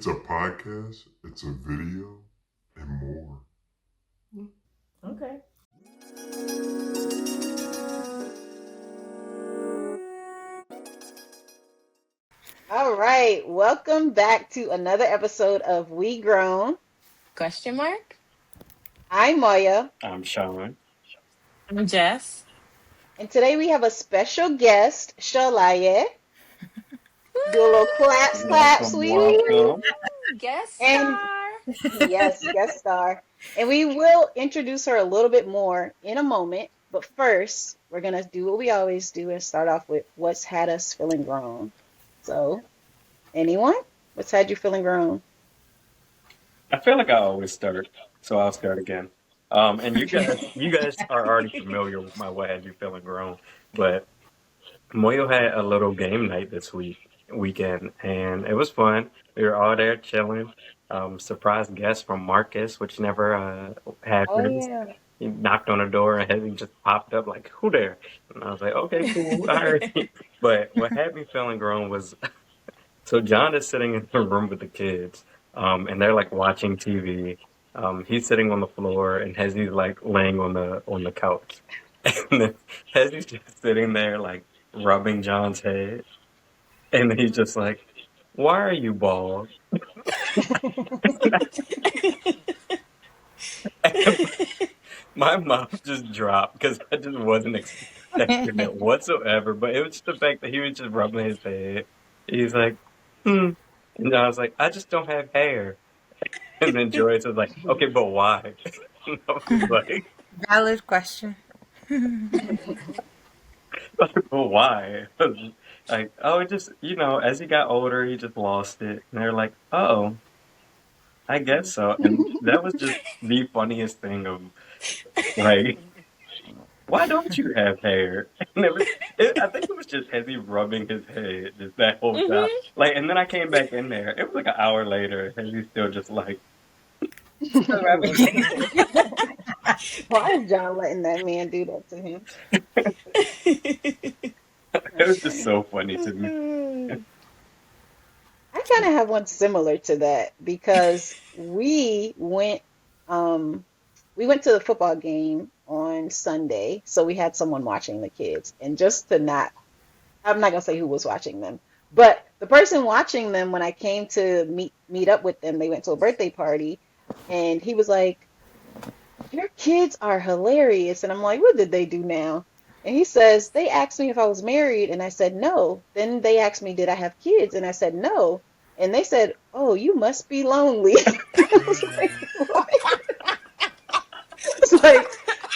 It's a podcast, it's a video, and more. Okay. All right, welcome back to another episode of We Grown. Question mark? I'm Moya, I'm Sean. I'm Jess. and today we have a special guest, Tsolaye. Do a little claps, clap, Welcome, sweetie. welcome. Guest And star. yes, guest star. And we will introduce her a little bit more in a moment. But first, we're going to do what we always do and start off with what's had us feeling grown. So, anyone? What's had you feeling grown? I feel like I always start, so I'll start again. And you guys are already familiar with my what have you feeling grown, but Moyo had a little game night this weekend, and it was fun. We were all there chilling. Surprise guest from Marcus, which never Oh, happens. yeah. He knocked on the door and he just popped up like, "Who there?" And I was like, "Okay, cool, all right." But what had me feeling grown was so John is sitting in the room with the kids, and they're like watching TV. He's sitting on the floor, and Hezzy's like laying on the couch, and then Hezzy's just sitting there like rubbing John's head, and then he's just like, "Why are you bald?" My mouth just dropped because I just wasn't expecting it whatsoever. But it was just the fact that he was just rubbing his head. He's like, "Hmm," and I was like, "I just don't have hair." And then Joyce was like, "Okay, but why?" And I was Valid question. like, "But why?" I was like, "Oh, it just as he got older, he just lost it." And they're like, "Oh, I guess so." And that was just the funniest thing of like, why don't you have hair? And I think it was just Hezzy rubbing his head just that whole time. hmm Like, and then I came back in there. It was like an hour later. Hezzy's still just like, Still rubbing. Why is John letting that man do that to him? it was just so funny to me. I kind of have one similar to that because um we went to the football game on Sunday, so we had someone watching the kids. And just to not I'm not gonna say who was watching them, but the person watching them when I came to meet up with them, they went to a birthday party and he was like, "Your kids are hilarious." And I'm like, "What did they do now?" And he says, "They asked me if I was married, and I said no. Then they asked me, did I have kids? And I said no. And they said, oh, you must be lonely."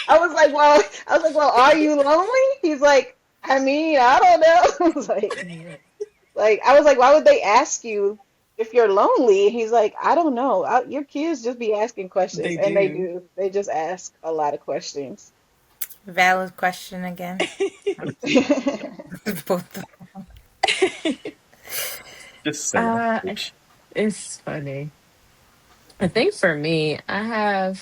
I was like, what? It's like, well, are you lonely? He's like, I mean, I don't know. I was I was like, why would they ask you if you're lonely? And he's like, I don't know. Your kids just be asking questions, They and they do. do. They just ask a lot of questions. Valid question again. Both. Just saying. It's funny. I think for me, I'll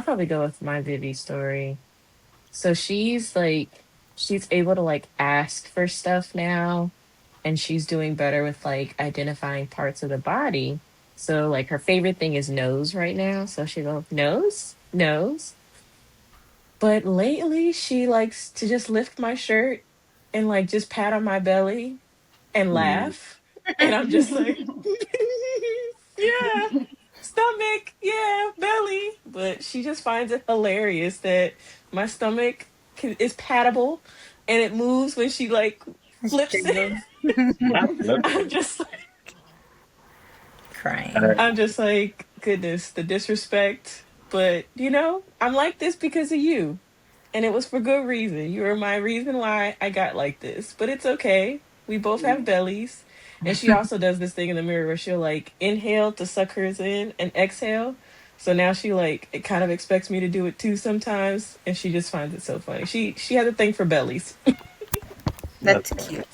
probably go with my Vivi story. So she's able to like ask for stuff now, and she's doing better with like identifying parts of the body. So like her favorite thing is nose right now. So she goes, nose, nose. But lately she likes to just lift my shirt and like just pat on my belly and Mm. laugh. And I'm just like, yeah, stomach, yeah, belly. But she just finds it hilarious that my stomach is patable and it moves when she like flips it. Jiggles. Not I'm flipping. just like, Crying. I'm just like, goodness, the disrespect. But I'm like this because of you. And it was for good reason. You were my reason why I got like this. But it's okay. We both have bellies. And she also does this thing in the mirror where she'll like inhale to suck hers in and exhale. So now she like it kind of expects me to do it too sometimes, and she just finds it so funny. She has a thing for bellies. That's That's funny. cute.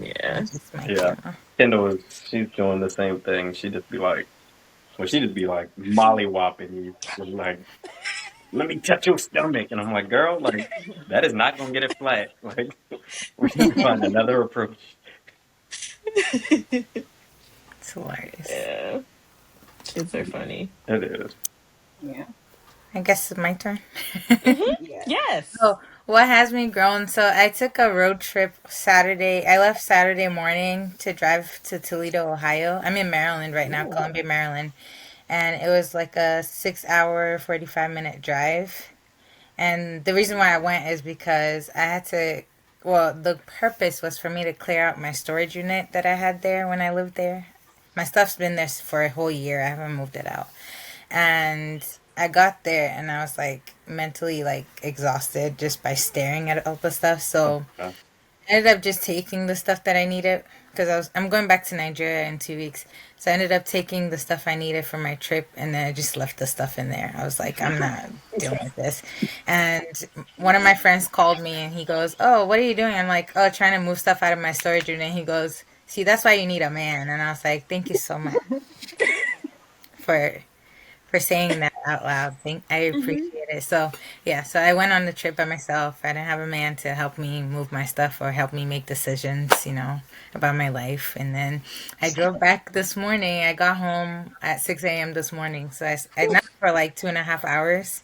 Yeah. Just my Yeah. camera. She's doing the same thing. She just be like mollywopping you. She's like, let me touch your stomach. And I'm like, girl, like, that is not going to get it flat. Like, we need to find another approach. It's hilarious. Yeah, kids are funny. It is. Yeah. I guess it's my turn. Yeah. Yes. Oh, what has me grown? So I took a road trip Saturday. I left Saturday morning to drive to Toledo, Ohio. I'm in Maryland right now, Ooh. Columbia, Maryland. And it was like a 6 hour, 45-minute drive. And the reason why I went is because I had to, well, the purpose was for me to clear out my storage unit that I had there when I lived there. My stuff's been there for a whole year. I haven't moved it out. And I got there and I was like mentally like exhausted just by staring at all the stuff. So Uh, I ended up just taking the stuff that I needed because I'm going back to Nigeria in 2 weeks. So I ended up taking the stuff I needed for my trip and then I just left the stuff in there. I was like, I'm not dealing with this. And one of my friends called me and he goes, "Oh, what are you doing?" I'm like, "Oh, trying to move stuff out of my storage unit." And he goes, "See, that's why you need a man." And I was like, "Thank you so much for saying that out loud. I Hmm. appreciate it." So yeah, so I went on the trip by myself. I didn't have a man to help me move my stuff or help me make decisions, about my life. And then I drove back this morning. I got home at 6 a.m. this morning. So I napped for like 2.5 hours,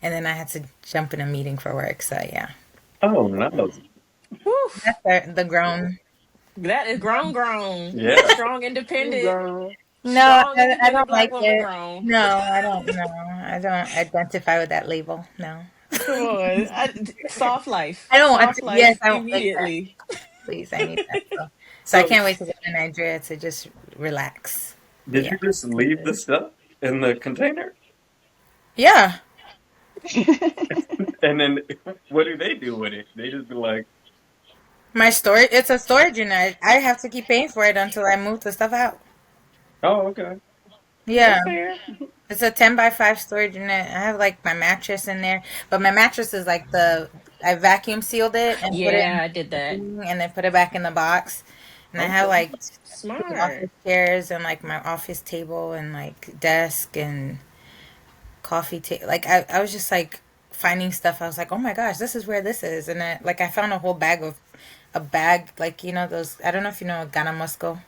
and then I had to jump in a meeting for work. So yeah, oh no. Whew. that's the grown. That is grown, grown. Yeah. Strong, You independent, grown. No, strong, I independent don't black like woman it. grown. No, I don't. No, I don't identify with that label. No. Come on. Soft life. I don't want Soft to. Yes, life I don't like that. immediately. Please, I need that. So I So can't wait to go to Nigeria to just relax. But did you yeah. just leave the stuff in the container? Yeah. And then what do they do with it? They just be like, My storage, it's a storage unit. I have to keep paying for it until I move the stuff out. oh, okay. Yeah. That's fair. It's a 10 by 5 storage unit. I have like my mattress in there, but my mattress is like I vacuum sealed it and put it in Yeah, I did the that. thing and then put it back in the box. And I have Okay. like two Smart. office chairs and like my office table and like desk and coffee table. Like I was just like finding stuff. I was like, oh my gosh, this is where this is. And I found a whole bag of a bag like those. I don't know if you know Ghana Musco.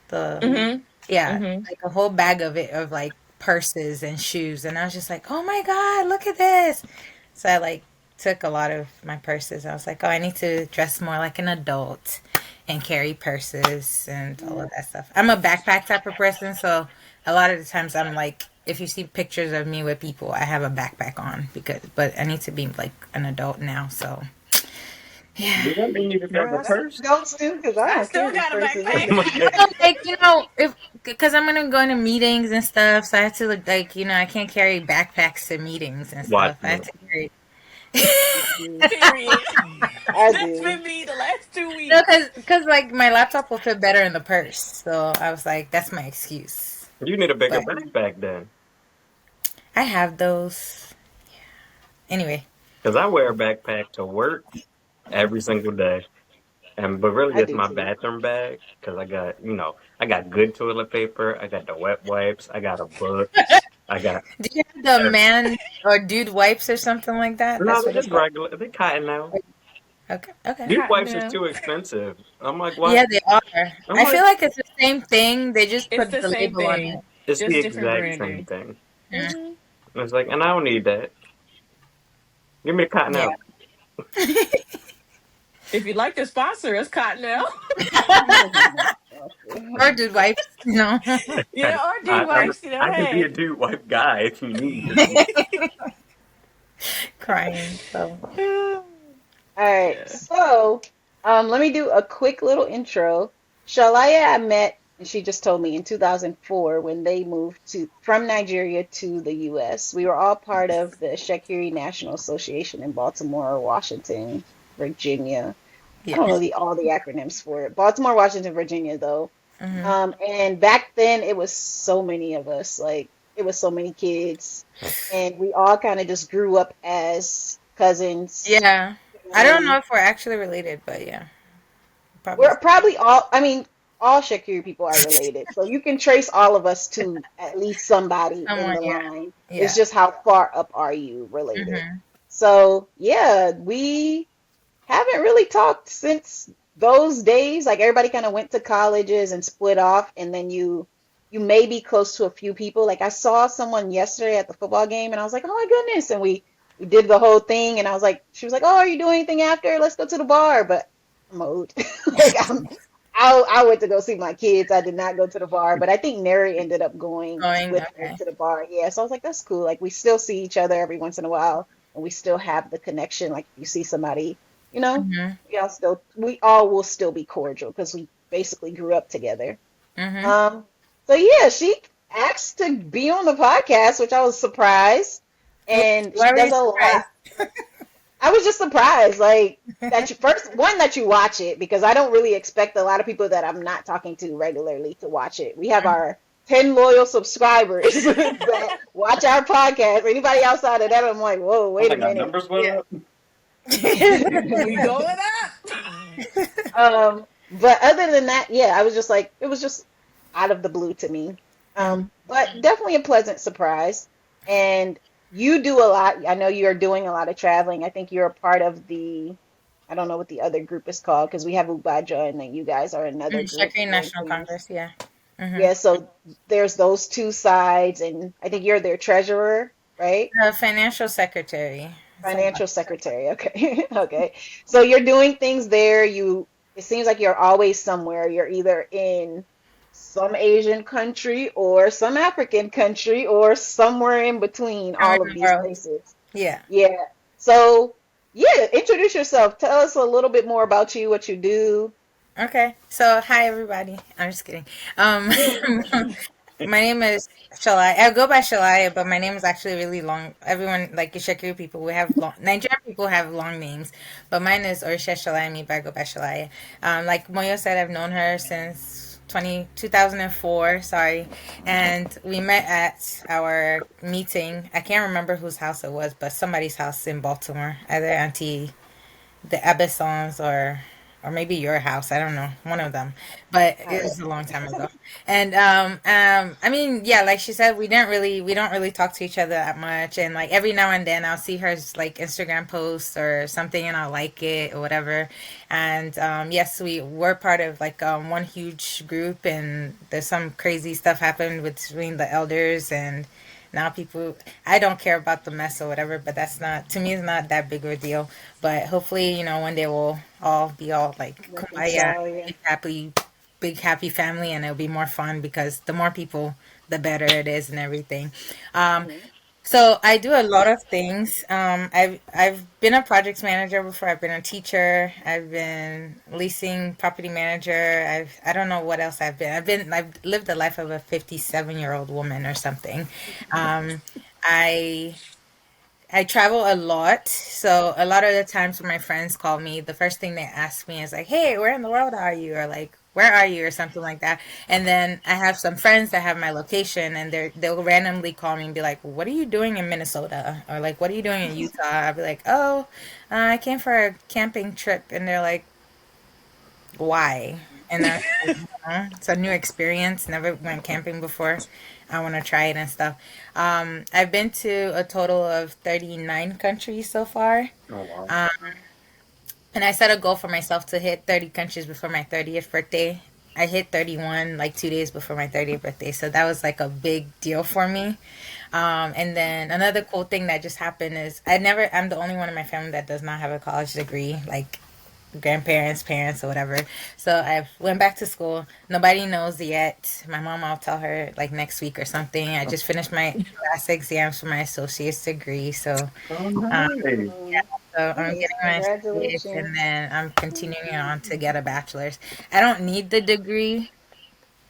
The Mm-hmm. Yeah, Mm-hmm. like a whole bag of it of like purses and shoes. And I was just like, oh my god, look at this. So I like took a lot of my purses. I was like, oh, I need to dress more like an adult and carry purses and all Yeah. of that stuff. I'm a backpack type of person, so a lot of the times I'm like, if you see pictures of me with people, I have a backpack on but I need to be like an adult now. So yeah. Does that mean you can have Girl, a purse? Adults do, because I I don't still carry got a purses backpack. either. So, like if because I'm gonna go into meetings and stuff, so I have to like I can't carry backpacks to meetings and Watch stuff. I have me. to carry. Mm, Period. I That's do. been me the last two No, weeks. because like my laptop will fit better in the purse, so I was like, that's my excuse. You need a bigger But backpack then. I have those anyway. Because I wear a backpack to work every single day. But really, I it's do my too. bathroom bag because I got good toilet paper. I got the wet wipes. I got a book. I got. Do you have the man or dude wipes or something like that? No, That's they're what it's just called. regular. They cotton now. Okay, okay. Dude Cotton wipes is now. too expensive. I'm like, what? Yeah, they are. I'm I like, feel like it's the same thing. They just It's put the the same label on thing, it. it's the just different exact same branding. thing. Mm, Hmm. It's like, and I don't need that. Give me the cotton yeah. out. If you'd like to sponsor us, Cottonelle. Or dude wipes, Yeah, or I, dude I, wipes, I can be a hey. dude wipe guy if you need me. crying. So All right, Yeah. so let me do a quick little intro. Shalaya I met, and she just told me in 2004 when they moved to from Nigeria to the U.S. We were all part of the Shakiri National Association in Baltimore, Washington, Virginia. I yeah. don't know all the acronyms for it. Baltimore, Washington, Virginia, though. Hmm. And back then it was so many of us, like it was so many kids, and we all kind of just grew up as cousins, Yeah. I don't know family. if we're actually related, but yeah, probably We're probably all, I mean, all Shakiri people are related. So you can trace all of us to at least somebody in someone. the Yeah. line. It's Yeah. just how far up are you related? Hmm. So yeah, we haven't really talked since those days, like everybody kind of went to colleges and split off, and then you may be close to a few people. Like I saw someone yesterday at the football game, and I was like, oh my goodness, and we did the whole thing, and I was like, she was like, oh, are you doing anything after? Let's go to the bar, but I'm old. Like I went to go see my kids. I did not go to the bar, but I think Neri ended up going Going, with her okay. to the bar. Yeah, so I was like, that's cool. Like we still see each other every once in a while, and we still have the connection. Like if you see somebody, you know, Mhm. we all will still be cordial because we basically grew up together. Mhm. Um, so yeah, she asked to be on the podcast, which I was surprised, and Why she were you does a lot. surprised? I was just surprised, like that you first one that you watch it because I don't really expect a lot of people that I'm not talking to regularly to watch it. We have our 10 loyal subscribers that watch our podcast. Anybody outside of that, I'm like, whoa, Oh wait my a God, minute. numbers went Yeah. up. We going up. But other than that, yeah, I was just like, it was just out of the blue to me. But definitely a pleasant surprise. And you do a lot. I know you're doing a lot of traveling. I think you're a part of I don't know what the other group is called because we have Ubaja and then you guys are another group Shakur doing National things. Congress, yeah. Hmm. Yeah, so there's those two sides, and I think you're their treasurer, right? Financial secretary. Something like Financial secretary. Okay. Okay. So you're doing things there. It seems like you're always somewhere. You're either in some Asian country or some African country or somewhere in between somewhere all in of the these world. places. Yeah. Yeah. So, yeah, introduce yourself. Tell us a little bit more about you, what you do. Okay. So, hi everybody. I'm just kidding. Um, my name is Shalai. I go by Shalai, but my name is actually really long. Everyone, like Ishakiri people, we have long. Nigerian people have long names, but mine is Orisha Shalai. Me, but I go by Shalai. Like Moyo said, I've known her since 2004. Sorry, and we met at our meeting. I can't remember whose house it was, but somebody's house in Baltimore, either Auntie the Abyssons or maybe your house. I don't know, one of them. But it was a long time ago. And I mean, yeah, like she said, we don't really talk to each other that much. And like every now and then, I'll see her like Instagram posts or something, and I'll like it or whatever. And yes, we're part of like one huge group, and there's some crazy stuff happened between the elders and now people, I don't care about the mess or whatever, but that's not, to me, it's not that big of a deal. But hopefully, one day we'll all be all like kumbaya, Reconcile, yeah. big happy family, and it'll be more fun because the more people, the better it is and everything. Um, Mhm. so I do a lot of things. I've been a projects manager before. I've been a teacher. I've been leasing property manager. I don't know what else I've been. I've lived the life of a 57-year-old woman or something. Um, I I travel a lot, so a lot of the times when my friends call me, the first thing they ask me is like, "Hey, where in the world are you?" or like, "Where are you?" or something like that. And then I have some friends that have my location, and they'll randomly call me and be like, "What are you doing in Minnesota?" or like, "What are you doing in Utah?" I'll be like, "Oh, I came for a camping trip," and they're like, why? And then it's a new experience. Never went camping before. I want to try it and stuff. I've been to a total of 39 countries so far. Oh wow. Um, and I set a goal for myself to hit 30 countries before my 30th birthday. I hit 31 like 2 days before my 30th birthday. So that was like a big deal for me. And then another cool thing that just happened is I'm the only one in my family that does not have a college degree. Like grandparents, parents, or whatever. So I went back to school. Nobody knows yet. My mom, I'll tell her like next week or something. I just finished my last exams for my associate's degree. Oh Um, nice. yeah, so I'm Nice. getting my associate's and Congratulations. then I'm continuing on to get a bachelor's. I don't need the degree,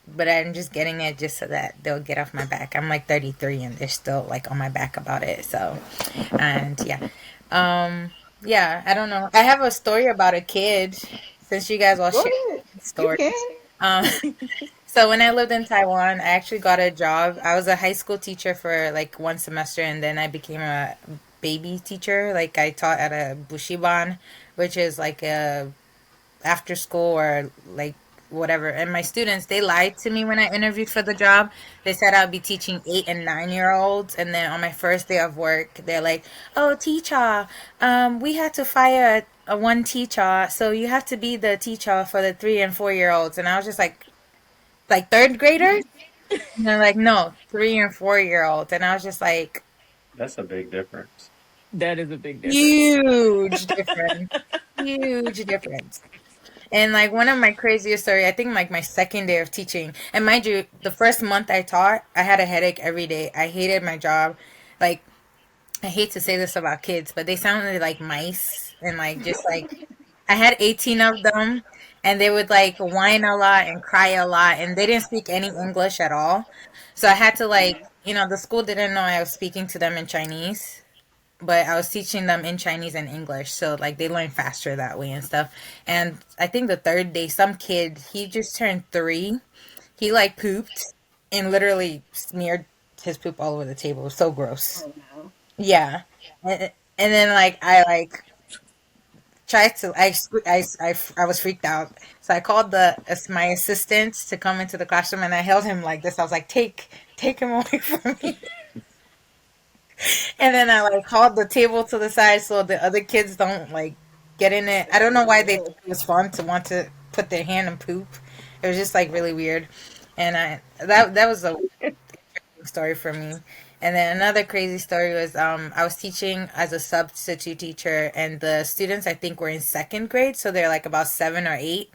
but I'm just getting it just so that they'll get off my back. I'm like 33 and they're still like on my back about it. So, and yeah. Um, yeah, I don't know. I have a story about a kid since you guys all Go share ahead. You can. stories. Um, so when I lived in Taiwan, I actually got a job. I was a high school teacher for like one semester and then I became a baby teacher. Like I taught at a bushiban, which is like a after school or like whatever. And my students, they lied to me when I interviewed for the job. They said I'd be teaching 8 and 9 year olds, and then on my first day of work, they're like, "Oh, teacher, we had to fire a one teacher, so you have to be the teacher for the 3 and 4 year olds. And I was just like third graders? And they're like, no, 3 and 4 year olds. And I was just like, That's a big difference. That is a big difference. huge difference. Huge difference. And like one of my craziest story, I think like my second day of teaching, and mind you, the first month I taught, I had a headache every day. I hated my job. Like I hate to say this about kids, but they sounded like mice and like just like I had 18 of them and they would like whine a lot and cry a lot and they didn't speak any English at all. So I had to like, the school didn't know I was speaking to them in Chinese, but I was teaching them in Chinese and English. So like they learn faster that way and stuff. And I think the third day, some kid, he just turned 3. He like pooped and literally smeared his poop all over the table. It was so gross. Oh no. Yeah. And then like I like tried to I was freaked out. So I called my assistant to come into the classroom and I held him like this. I was like, take him away from me. And then I like hauled the table to the side so the other kids don't like get in it. I don't know why they thought it was fun to want to put their hand and poop. It was just like really weird. And that was a story for me. And then another crazy story was I was teaching as a substitute teacher, and the students I think were in second grade, so they're like about 7 or 8.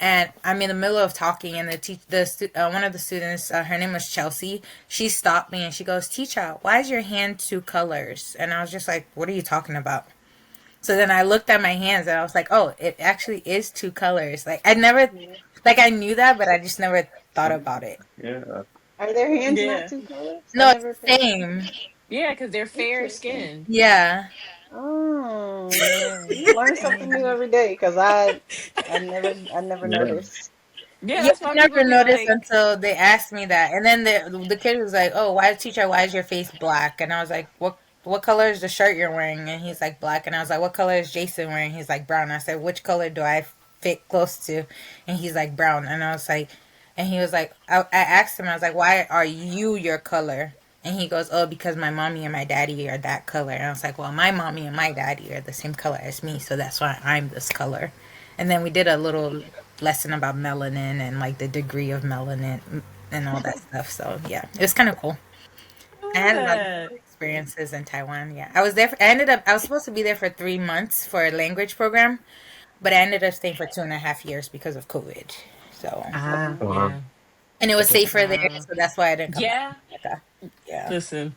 And I'm in the middle of talking, and one of the students, her name was Chelsea. She stopped me and she goes, "Teacher, why is your hand 2 colors?" And I was just like, "What are you talking about?" So then I looked at my hands and I was like, "Oh, it actually is 2 colors." Like I never, like I knew that, but I just never thought about it. Yeah. Are their hands not Yeah. 2 colors? I No, it's never the paid same. attention. Yeah, because they're fair Interesting. skinned. Yeah. Oh, Yeah. you learn something new every day because I never Yeah. noticed. Yeah, Yeah, that's I why people never be noticed like, until they asked me that. And then the kid was like, "Oh, why teacher, why is your face black?" And I was like, "What color is the shirt you're wearing?" And he's like, "Black." And I was like, "What color is Jason wearing?" He's like, "Brown." I said, "Which color do I fit close to?" And he's like, "Brown." And I was like, and he was like, I asked him, I was like, "Why are you your color?" And he goes, "Oh, because my mommy and my daddy are that color." And I was like, "Well, my mommy and my daddy are the same color as me, so that's why I'm this color." And then we did a little lesson about melanin and like the degree of melanin and all that stuff. So yeah, it was kind of cool. I I love had a lot of that. experiences in Taiwan. Yeah, I was there. I was supposed to be there for 3 months for a language program, but I ended up staying for 2.5 years because of COVID. So, Ah, Wow. yeah. and it was safer there, Wow. so that's why I didn't come back Yeah. to America. Yeah, Listen,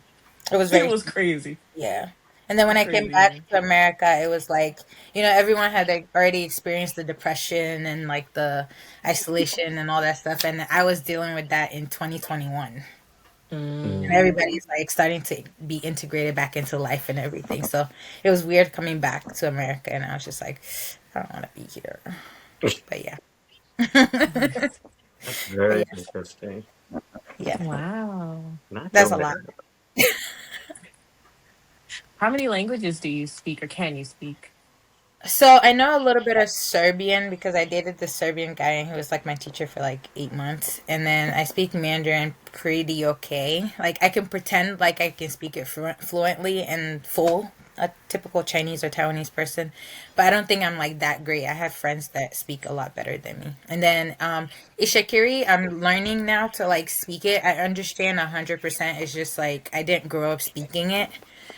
it was it very, was crazy. yeah. And then when I came Crazy, back man. to America, it was like, everyone had like already experienced the depression and like the isolation and all that stuff. And I was dealing with that in 2021. And Mm. Mm. everybody's like starting to be integrated back into life and everything. So it was weird coming back to America. And I was just like, I don't want to be here. But yeah. That's But very yes, interesting. yeah. Wow. Not That's your a lot. bad. How many languages do you speak or can you speak? So I know a little bit of Serbian because I dated this Serbian guy and he was like my teacher for like 8 months. And then I speak Mandarin pretty okay. Like I can pretend like I can speak it fluently and full, a typical Chinese or Taiwanese person. But I don't think I'm like that great. I have friends that speak a lot better than me. And then Ishikiri, I'm learning now to like speak it. I understand 100%. It's just like I didn't grow up speaking it.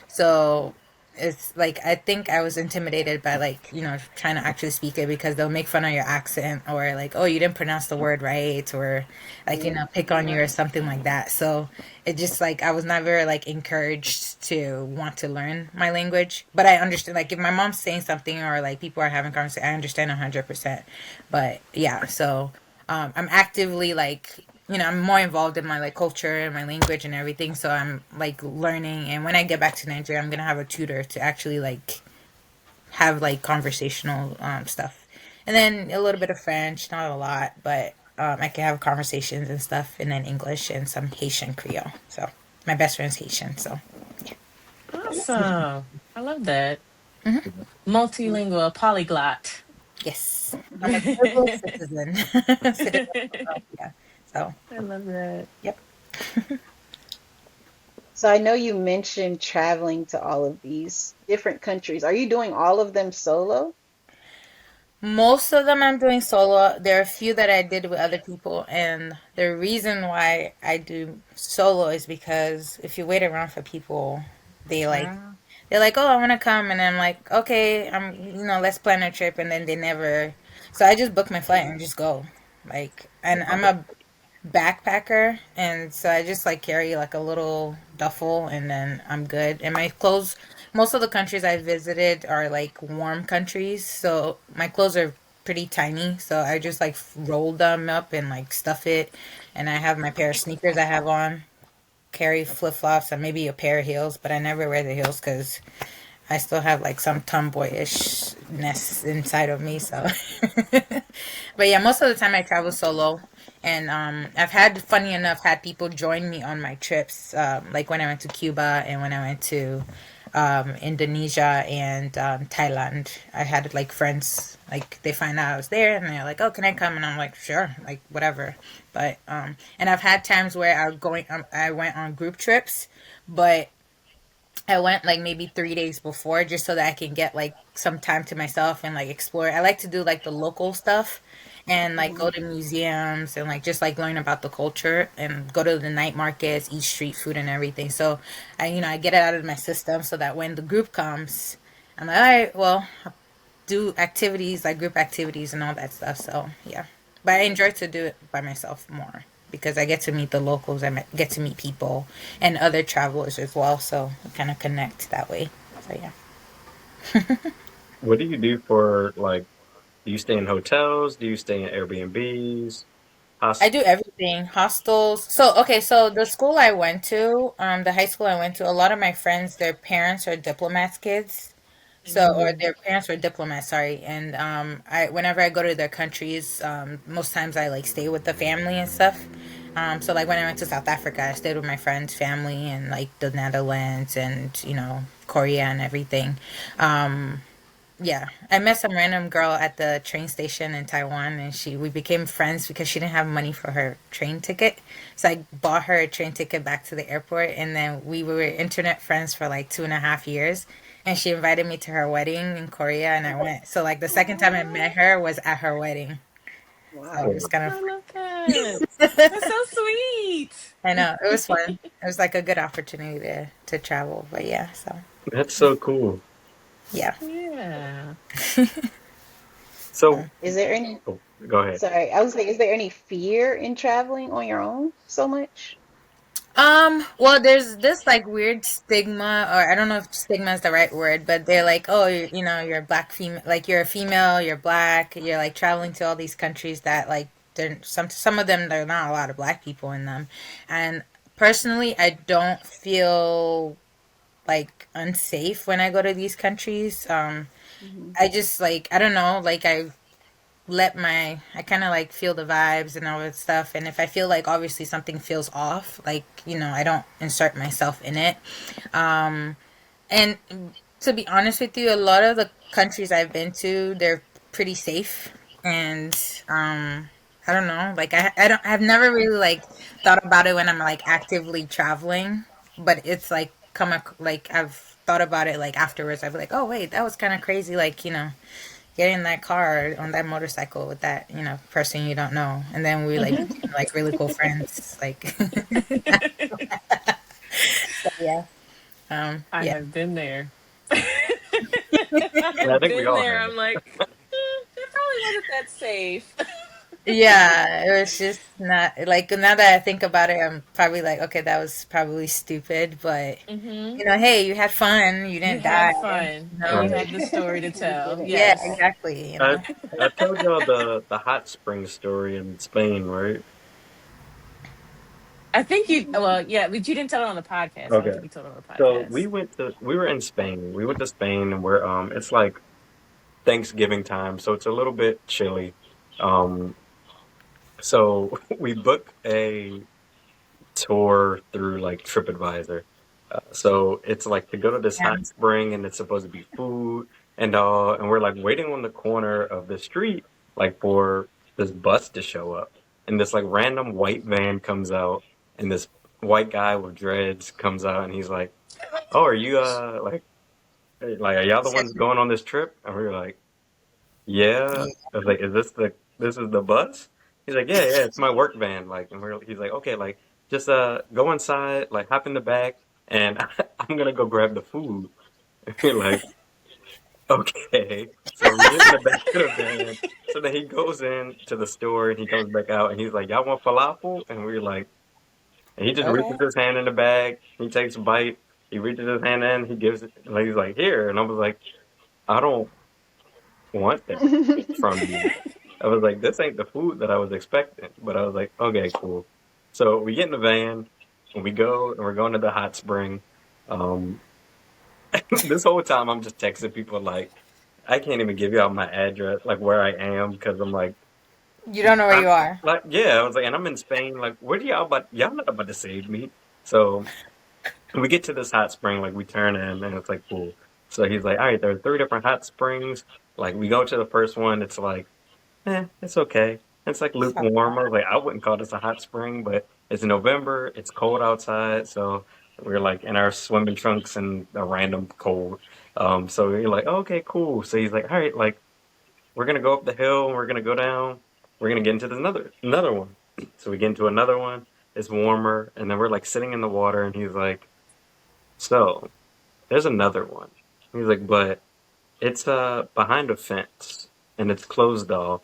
So it's like I think I was intimidated by like trying to actually speak it because they'll make fun of your accent or like, oh, you didn't pronounce the word right, or like Yeah. pick on you or something like that. So it just like I was never like encouraged to want to learn my language, but I understand like if my mom's saying something or like people are having conversation, I understand 100%. But yeah, so I'm actively like I'm more involved in my like culture and my language and everything. So I'm like learning, and when I get back to Nigeria, I'm gonna have a tutor to actually like have like conversational stuff, and then a little bit of French, not a lot, but I can have conversations and stuff, and then English and some Haitian Creole. So my best friend's Haitian, so Awesome. I love that. hmm Multilingual, polyglot. yes, I'm a global I citizen. Citizen of the world, yeah. So love that. yep. So I know you mentioned traveling to all of these different countries. Are you doing all of them solo? Most of them I'm doing solo. There are a few that I did with other people, and the reason why I do solo is because if you wait around for people, they like Ah. they're like, "Oh, I want to come," and I'm like, "Okay, let's plan a trip," and then they never. So I just book my flight and just go, like, and I'm a backpacker, and so I just like carry like a little duffel, and then I'm good. And my clothes, most of the countries I visited are like warm countries, so my clothes are pretty tiny. So I just like roll them up and like stuff it, and I have my pair of sneakers I have on. Carry flip flops and maybe a pair of heels, but I never wear the heels because I still have like some tomboyishness inside of me. So, but yeah, most of the time I travel solo, and I've had, funny enough, had people join me on my trips. Like when I went to Cuba and when I went to Indonesia and Thailand, I had like friends. Like they find out I was there, and they're like, "Oh, can I come?" And I'm like, "Sure," like whatever. But and I've had times where I went on group trips, but I went like maybe 3 days before just so that I can get like some time to myself and like explore. I like to do like the local stuff and like Hmm. go to museums and like just like learn about the culture and go to the night markets, eat street food and everything. So I get it out of my system so that when the group comes, I'm like, all right, well, do activities like group activities and all that stuff. So yeah, but I enjoy to do it by myself more because I get to meet the locals. Get to meet people and other travelers as well. So we kind of connect that way. So yeah, What do you do for like? Do you stay in hotels? Do you stay in Airbnbs? I Hosp do everything. Hostels. So okay, so the school I went to, the high school I went to, a lot of my friends, their parents are diplomats' kids. So, or Mm. their parents were diplomats, sorry. And I whenever I go to their countries, most times I like stay with the family and stuff. So like when I went to South Africa, I stayed with my friend's family and like the Netherlands and Korea and everything. Um, yeah, I met some random girl at the train station in Taiwan, and she we became friends because she didn't have money for her train ticket. So I bought her a train ticket back to the airport, and then we were internet friends for like 2.5 years. And she invited me to her wedding in Korea, and I went. So like the second time I met Oh, her was at her wedding. So it wow. was kind of I love that. That's so sweet. I know it was fun. It was like a good opportunity to travel. But yeah, so That's so cool. yeah. Yeah. So, Is there any, oh, go ahead. sorry, I was like, is there any fear in traveling on your own so much? Well, there's this like weird stigma, or I don't know if stigma is the right word, but they're like, oh, you're a black female, like you're a female, you're black, you're like traveling to all these countries that like some of them there are not a lot of black people in them, and personally, I don't feel like unsafe when I go to these countries. Hmm. I just like I don't know, like I kind of like feel the vibes and all that stuff. And if I feel like obviously something feels off, like, I don't insert myself in it. Um, and to be honest with you, a lot of the countries I've been to, they're pretty safe. And, I don't know, like I've never really like thought about it when I'm like actively traveling, but it's like like I've thought about it like afterwards. I'd be like, oh wait, that was kind of crazy. Like, get in that car on that motorcycle with that person you don't know, and then we like Hmm. became like really cool friends, like so yeah, I yeah, have been there. Yeah, I I've think we been all there. have. I'm like, it probably wasn't that safe. yeah, it was just not like, now that I think about it, I'm probably like, okay, that was probably stupid, but Hmm. hey, you had fun, you You didn't die, had fun and you Right. had the story to You tell. didn't yeah, die. Yes. exactly, I I told y'all the hot spring story in Spain, right? I think you, Mm. well, yeah, but you didn't tell it on the podcast. I don't Okay. think you told it on the So podcast. we were in Spain. We went to Spain and we're it's like Thanksgiving time, so it's a little bit chilly. Um so we booked a tour through like TripAdvisor. So it's like to go to this yeah, hot spring and it's supposed to be food and all, and we're like waiting on the corner of the street like for this bus to show up. And this like random white van comes out and this white guy with dreads comes out and he's like, "Oh, are you like are y'all the ones going on this trip?" And we were like, Yeah. Yeah. I was like, is this is the bus? He's like, yeah, yeah, it's my work van. Like, and he's like, okay, like, just go inside, like, hop in the back, and I'm gonna go grab the food. You're like, okay. So we get in the back of the van. So then he goes in to the store and he comes back out and he's like, y'all want falafel? And we're like, and he just reaches Okay. his hand in the bag. He takes a bite. He reaches his hand in. He gives it. Like, he's like, here. And I was like, I don't want that from you. I was like, this ain't the food that I was expecting. But I was like, okay, cool. So we get in the van and we go and we're going to the hot spring. Um, this whole time I'm just texting people like, I can't even give you out my address, like where I am, because I'm You don't know where I'm you are. like, yeah, I was like, and I'm in Spain. Like, where do y'all about? Y'all not about to save me. So we get to this hot spring, like we turn in, and it's like cool. So he's like, all right, there are three different hot springs. Like we go to the first one, it's like, it's okay. It's like It's not lukewarm. I was like, I wouldn't call this a hot spring, but it's November, it's cold outside, so we're like in our swimming trunks and a random cold. So we're like, okay, cool. So he's like, all right, like we're gonna go up the hill and we're gonna go down. We're gonna get into this another one. So we get into another one. It's warmer, and then we're like sitting in the water, and he's like, so there's another one. He's like, but it's behind a fence and it's closed off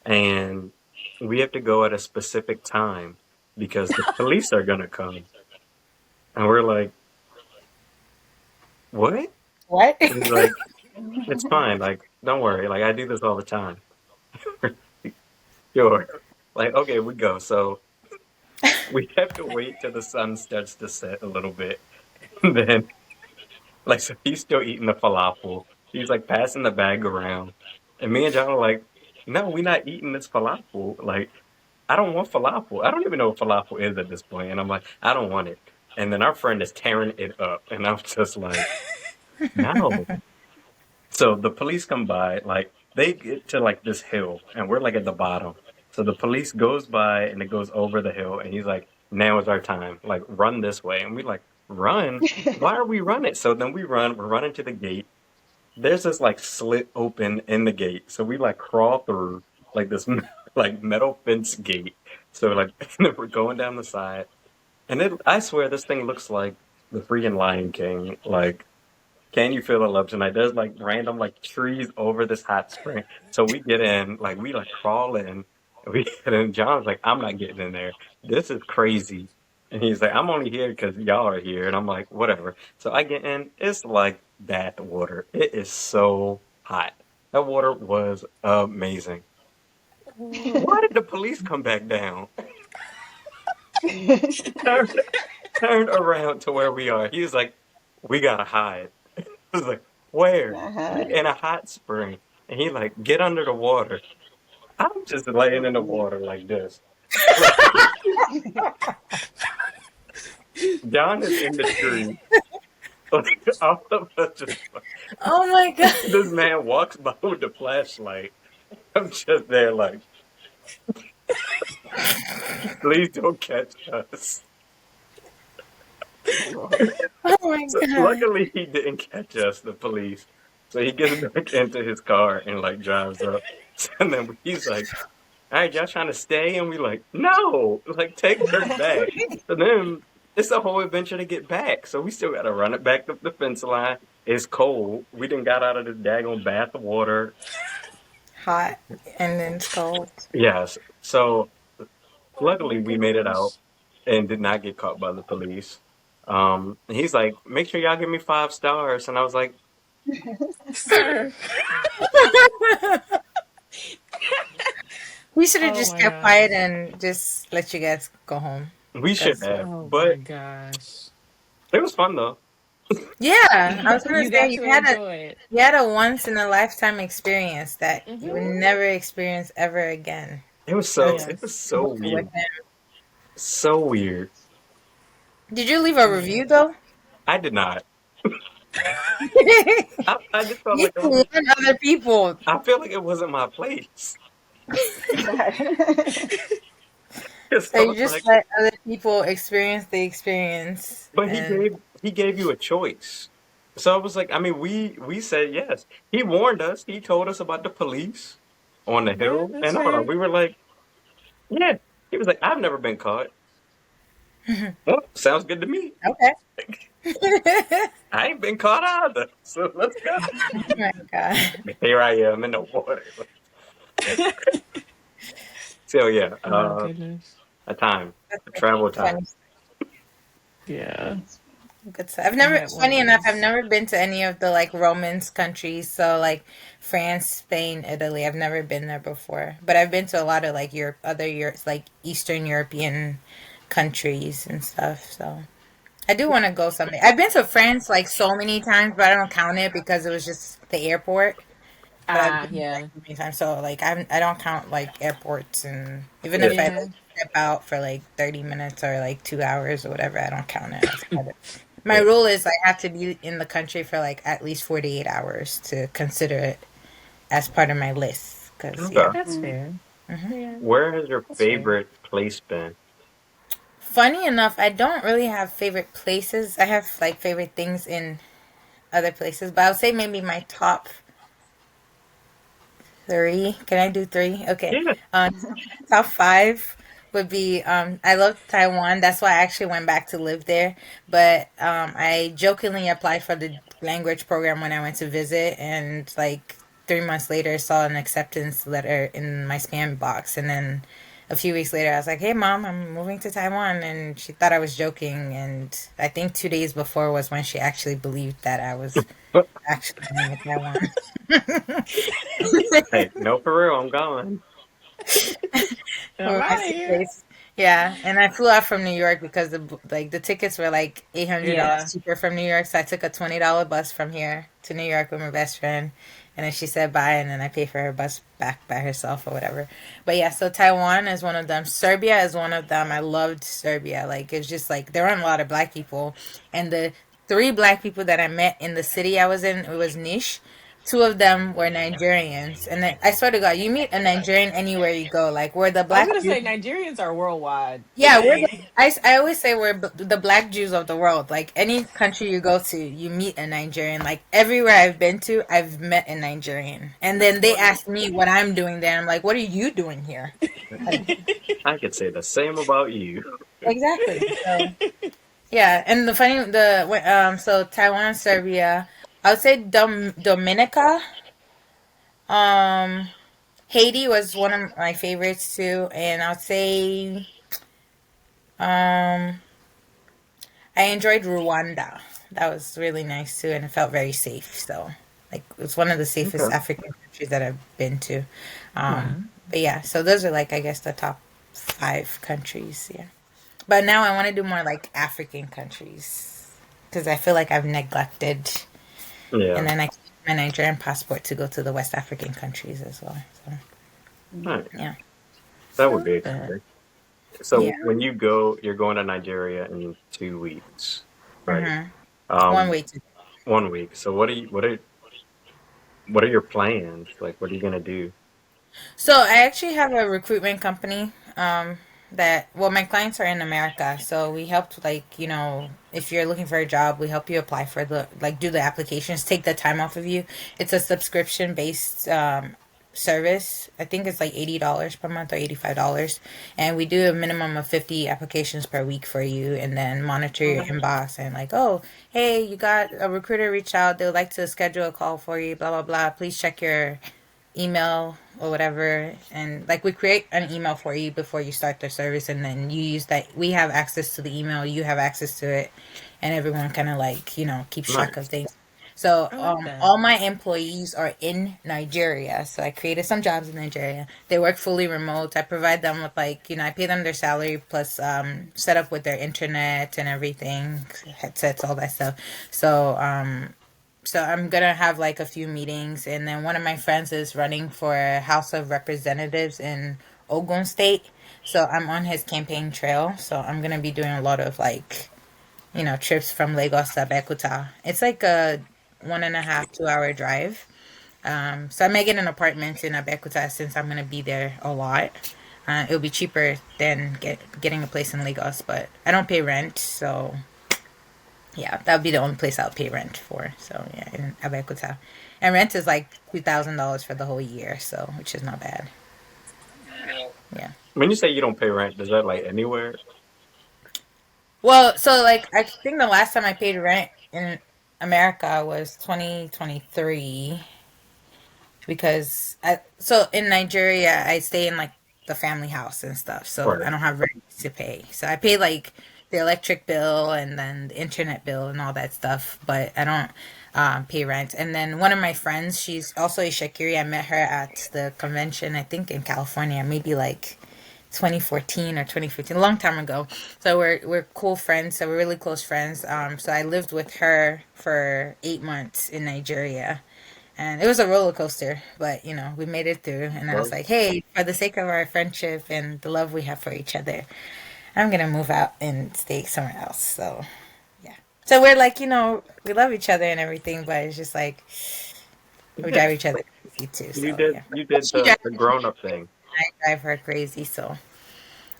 and we have to go at a specific time because the police are gonna come. And we're like, what? what? And he's like, it's fine, like, don't worry, like I do this all the time. Sure. Like, okay, we go. So we have to wait till the sun starts to set a little bit. And then like so he's still eating the falafel. He's like passing the bag around. And me and John are like, no, we're not eating this falafel. Like, I don't want falafel. I don't even know what falafel is at this point. And I'm like, I don't want it. And then our friend is tearing it up. And I'm just like, no. So the police come by, like they get to like this hill and we're like at the bottom. So the police goes by and it goes over the hill and he's like, now is our time. Like run this way. And we like, run? Why are we running? So then we're running to the gate. There's this like slit open in the gate. So we like crawl through like this like metal fence gate. So like and then we're going down the side. And I swear this thing looks like the freaking Lion King. Like can you feel the love tonight? There's like random like trees over this hot spring. So we get in, like we like crawl in, and we get in. John's like, I'm not getting in there. This is crazy. And he's like, I'm only here because y'all are here. And I'm like, whatever. So I get in. It's like bath water. It is so hot. That water was amazing. Why did the police come back down? Turned, turned around to where we are. He was like, we gotta hide. I was like, where? Uh-huh. In a hot spring. And he like, get under the water. I'm just laying in the water like this. Like, John is in the tree. Like, all of us just, Oh my god. this man walks by with the flashlight. I'm just there like, please don't catch us. Lord. Oh my So god. luckily he didn't catch us, the police. So he gets back into his car and like drives up. And then he's like, all right, y'all trying to stay? And we like, no, like take us back. So then it's a whole adventure to get back. So we still got to run it back up the fence line. It's cold. We didn't got out of the daggone bath of water. Hot and then it's cold. Yes. So Oh luckily my we made it out gosh. and did not get caught by the police. And he's like, make sure y'all give me 5 stars. And I was like, Sir. We should have Oh just my kept quiet gosh. and just let you guys go home. we should That's have, Oh my but gosh. it was fun though. yeah. I was gonna You say got to enjoy it. you had a once in a lifetime experience that you would Hmm. never experience ever again. It With was Yes. so with weird. him. So weird. Did you leave a Yeah. review though? I did not. I just felt You like it warn was, other people. I feel like it wasn't my place. Right. So So I you was just like, let other people experience the experience but and he gave you a choice. So I was like, I mean, we said yes. He warned us. He told us about the police on the Yeah, hill that's and all. fair. We were like, yeah. He was like, I've never been caught. Well, sounds good to me. Okay. I ain't been caught either. So let's go. Oh my god. Here I am in the water. So yeah, Oh goodness. a time, That's a travel time. funny. Yeah, Good stuff. I've I never, had one funny of enough, I've those. never been to any of the like Romance countries. So like France, Spain, Italy. I've never been there before, but I've been to a lot of like Europe, other Europe, like Eastern European countries and stuff. So I do want to go someday. I've been to France like so many times, but I don't count it because it was just the airport. But I've Ah, been like yeah, so many times, so like I don't count like airports, and even Yeah. if I yeah. like step out for like 30 minutes or like 2 hours or whatever, I don't count it as part of. My Yeah. rule is I have to be in the country for like at least 48 hours to consider it as part of my list. Cause Okay. yeah. That's Mm. fair. hmm Yeah, Where has your that's fair. favorite place been? Funny enough, I don't really have favorite places. I have like favorite things in other places, but I would say maybe my top three. Can I do three? Okay. Yeah. Top five would be I love Taiwan. That's why I actually went back to live there. But I jokingly applied for the language program when I went to visit, and like 3 months later saw an acceptance letter in my spam box, and then a few weeks later I was like, "Hey mom, I'm moving to Taiwan," and she thought I was joking, and I think 2 days before was when she actually believed that I was actually moving to Taiwan. Hey, no, for real, I'm gone. And I'm For my out of here. suitcase. Yeah, and I flew out from New York because the tickets were like $800 Yeah. cheaper from New York. So I took a $20 bus from here to New York with my best friend, and then she said bye, and then I paid for her bus back by herself or whatever. But yeah, so Taiwan is one of them. Serbia is one of them. I loved Serbia. Like it's just like there weren't a lot of black people, and the three black people that I met in the city I was in, it was niche. Two of them were Nigerians, and then, I swear to God, you meet a Nigerian anywhere you go. Like we're the I was black gonna Jews. say Nigerians are worldwide. Yeah, Like, I always say we're the black Jews of the world. Like any country you go to, you meet a Nigerian. Like everywhere I've been to, I've met a Nigerian, and that's then they funny. ask me what I'm doing there. I'm like, what are you doing here? Like, I could say the same about you. exactly. So yeah, and so Taiwan, Serbia. I would say Dominica. Um, Haiti was one of my favorites too, and I'd say um, I enjoyed Rwanda. That was really nice too, and it felt very safe. So, like, it's one of the safest Okay. African countries that I've been to. Wow. But yeah, so those are like I guess the top five countries. Yeah, but now I want to do more like African countries because I feel like I've neglected, Yeah. and then I keep my Nigerian passport to go to the West African countries as well. So All right. yeah, That I would be love that. exciting. yeah. So when you go, you're going to Nigeria in 2 weeks, right? hmm One Um, way to. 1 week. So what are your plans? Like, what are you gonna do? So I actually have a recruitment company. That well, my clients are in America, so we helped like if you're looking for a job, we help you apply for the like do the applications, take the time off of you. It's a subscription based service. I think it's like $80 per month or $85, and we do a minimum of 50 applications per week for you, and then monitor your inbox and like, oh, hey, you got a recruiter reach out. They would like to schedule a call for you. Blah blah blah. Please check your email or whatever, and like we create an email for you before you start the service, and then you use that. We have access to the email, you have access to it, and everyone kind of like keeps track of Nice. things. So I like that. all my employees are in Nigeria, so I created some jobs in Nigeria. They work fully remote. I provide them with like I pay them their salary plus set up with their internet and everything, headsets, all that stuff. So I'm gonna have like a few meetings, and then one of my friends is running for House of Representatives in Ogun State. So I'm on his campaign trail. So I'm gonna be doing a lot of like trips from Lagos to Abeokuta. It's like a 1.5 2 hour drive. So I may get an apartment in Abeokuta since I'm gonna be there a lot. It'll be cheaper than getting a place in Lagos, but I don't pay rent, so Yeah, that would be the only place I would pay rent for. So yeah, in Abeokuta, and rent is like $2,000 for the whole year, so which is not bad. Yeah. When you say you don't pay rent, is that like anywhere? Well, so like I think the last time I paid rent in America was 2023 because so in Nigeria I stay in like the family house and stuff, so I Right. don't have rent to pay. So I pay like the electric bill and then the internet bill and all that stuff, but I don't pay rent. And then one of my friends, she's also a Shakiri. I met her at the convention, I think in California, maybe like 2014 or 2015, a long time ago. So we're cool friends. So we're really close friends. So I lived with her for 8 months in Nigeria, and it was a roller coaster, but we made it through. And I was Well, like, hey, for the sake of our friendship and the love we have for each other, I'm gonna move out and stay somewhere else. So yeah. So we're like, we love each other and everything, but it's just like we yeah, drive each other crazy too. you So did yeah. you But did she drives the me, grown up thing. I drive her crazy, so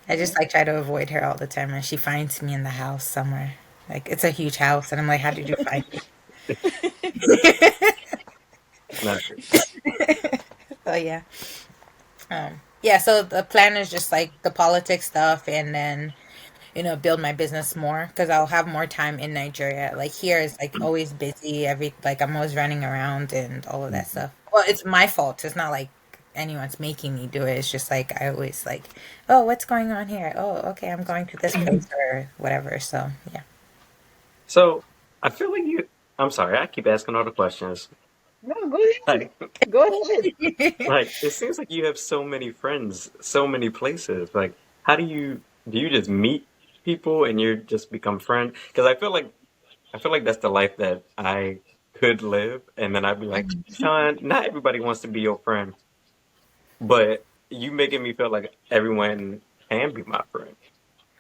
I just like try to avoid her all the time, and she finds me in the house somewhere. Like it's a huge house, and I'm like, "How did you find me?" Not So yeah, yeah. So the plan is just like the politics stuff, and then build my business more because I'll have more time in Nigeria. Like here is like always busy. Like I'm always running around and all of that Mhm. stuff. Well, it's my fault. It's not like anyone's making me do it. It's just like I always like, oh, what's going on here? Oh, okay, I'm going to this place or whatever. So yeah. So I feel like you. I'm sorry, I keep asking all the questions. No, go ahead. Like, Go ahead. like it seems like you have so many friends, so many places. Like, how do you just meet people and you just become friends? Because I feel like that's the life that I could live, and then I'd be like, Sean, not everybody wants to be your friend, but you making me feel like everyone can be my friend.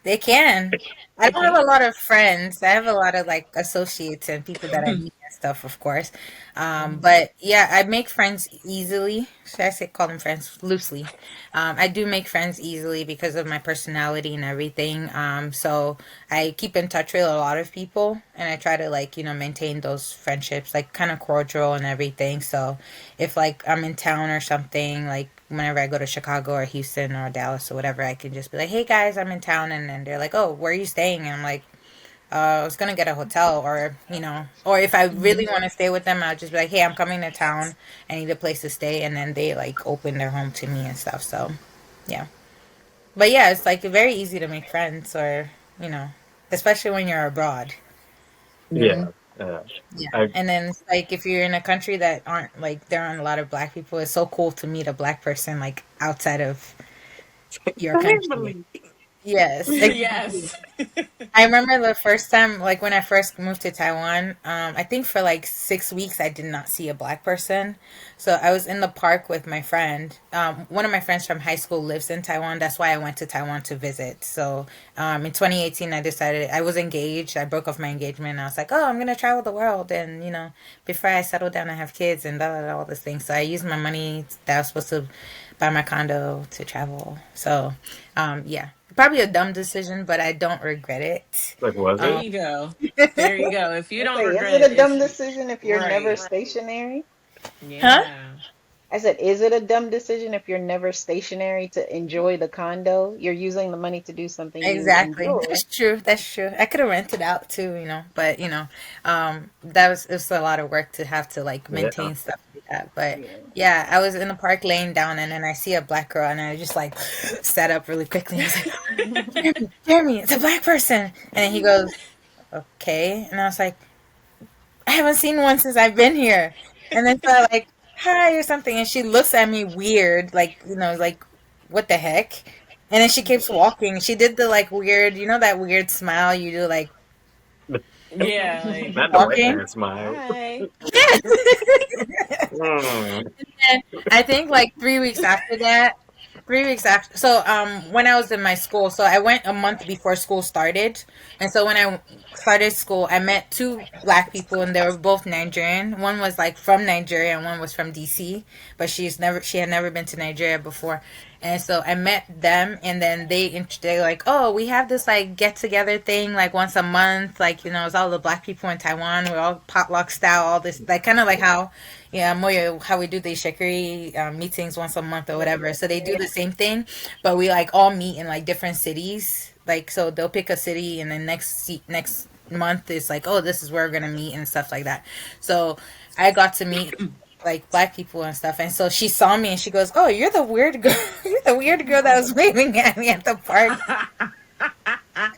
They can. I They don't have a can. lot of friends. I have a lot of like associates and people that I meet and stuff, of course. But yeah, I make friends easily. Should I say call them friends loosely? I do make friends easily because of my personality and everything. So I keep in touch with a lot of people, and I try to like maintain those friendships, like kind of cordial and everything. So if like I'm in town or something, like whenever I go to Chicago or Houston or Dallas or whatever, I can just be like, "Hey guys, I'm in town," and then they're like, "Oh, where are you staying?" And I'm like, I was gonna get a hotel, or or if I really want to stay with them, I'll just be like, "Hey, I'm coming to town. I need a place to stay," and then they like open their home to me and stuff. So yeah, but yeah, it's like very easy to make friends, or you know, especially when you're abroad. Yeah. Yeah, uh, Yeah, I and then it's like if you're in a country that aren't like there aren't a lot of black people, it's so cool to meet a black person like outside of your country. family. Yes, exactly. Yes. I remember the first time, like when I first moved to Taiwan, I think for like 6 weeks I did not see a black person. So I was in the park with my friend. One of my friends from high school lives in Taiwan. That's why I went to Taiwan to visit. So in 2018, I decided I was engaged. I broke off my engagement. And I was like, oh, I'm going to travel the world. And, before I settle down, I have kids and all this thing. So I used my money that I was supposed to buy my condo to travel. So, yeah. Probably a dumb decision, but I don't regret it. Like, was There it? Um, you go. There you go. If you I don't say, is regret it it, a dumb it's decision if you're never right. stationary? huh? Yeah. I said, is it a dumb decision if you're never stationary to enjoy the condo? You're using the money to do something you Exactly. enjoy. That's true. That's true. I could have rented out too, but that was it was a lot of work to have to like Yeah. maintain stuff like that. But Yeah. yeah, I was in the park laying down, and then I see a black girl, and I just like sat up really quickly. I was like, Jeremy, it's a black person. And then he goes, okay. And I was like, I haven't seen one since I've been here. And then so I like, hi or something. And she looks at me weird, like, like, what the heck? And then she keeps walking. She did the like weird, that weird smile you do, like Yeah, like, Not the white walking. man smile. hi. Mm. And I think like 3 weeks after that, 3 weeks after, so when I was in my school, so I went a month before school started, and so when I started school, I met two black people, and they were both Nigerian. One was like from Nigeria, and one was from DC, but she had never been to Nigeria before, And so I met them, and then they're like, oh, we have this like get together thing like once a month, like it's all the black people in Taiwan. We're all potluck style, all this like kind of like how yeah, Moyo, how we do these shikari meetings once a month or whatever. So they do the same thing, but we like all meet in like different cities. Like so they'll pick a city, and then next month is like, oh, this is where we're gonna meet and stuff like that. So I got to meet like black people and stuff, and so she saw me and she goes, "Oh, you're the weird girl. You're the weird girl that was waving at me at the park."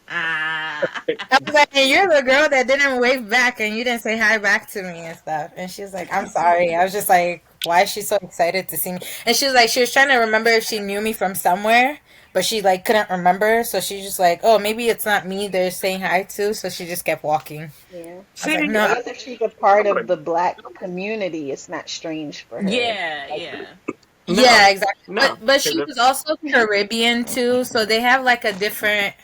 I was like, and you're the girl that didn't wave back and you didn't say hi back to me and stuff. And she was like, I'm sorry. I was just like, why is she so excited to see me? And she was like, she was trying to remember if she knew me from somewhere, but she like couldn't remember. So she's just like, oh, maybe it's not me they're saying hi to. So she just kept walking. Yeah. I was like, I no. guess if she's a part of the black community, it's not strange for her. Yeah, Like, yeah. Yeah, No, exactly. no, But she because was also Caribbean too, so they have like a different.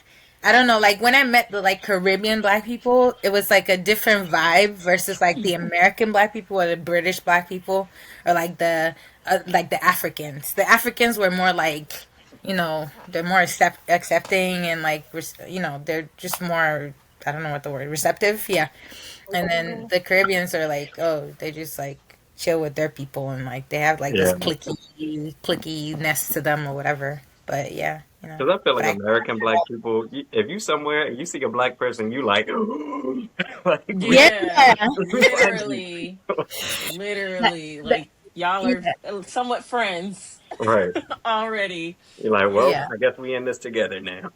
I don't know. Like when I met the like Caribbean black people, it was like a different vibe versus like the American black people or the British black people or like the Africans. The Africans were more like they're more accepting and like they're just more I don't know what the word receptive. Yeah, and then yeah. the Caribbeans are like, oh, they just like chill with their people and like they have like this yeah, clickiness to them or whatever. But yeah, because I feel But like American black people, if you somewhere and you see a black person, you like, like we yeah, Yeah. find you, Literally. Literally. Like y'all are yeah, somewhat friends right? already. You're like, well, yeah. I guess we in this together now.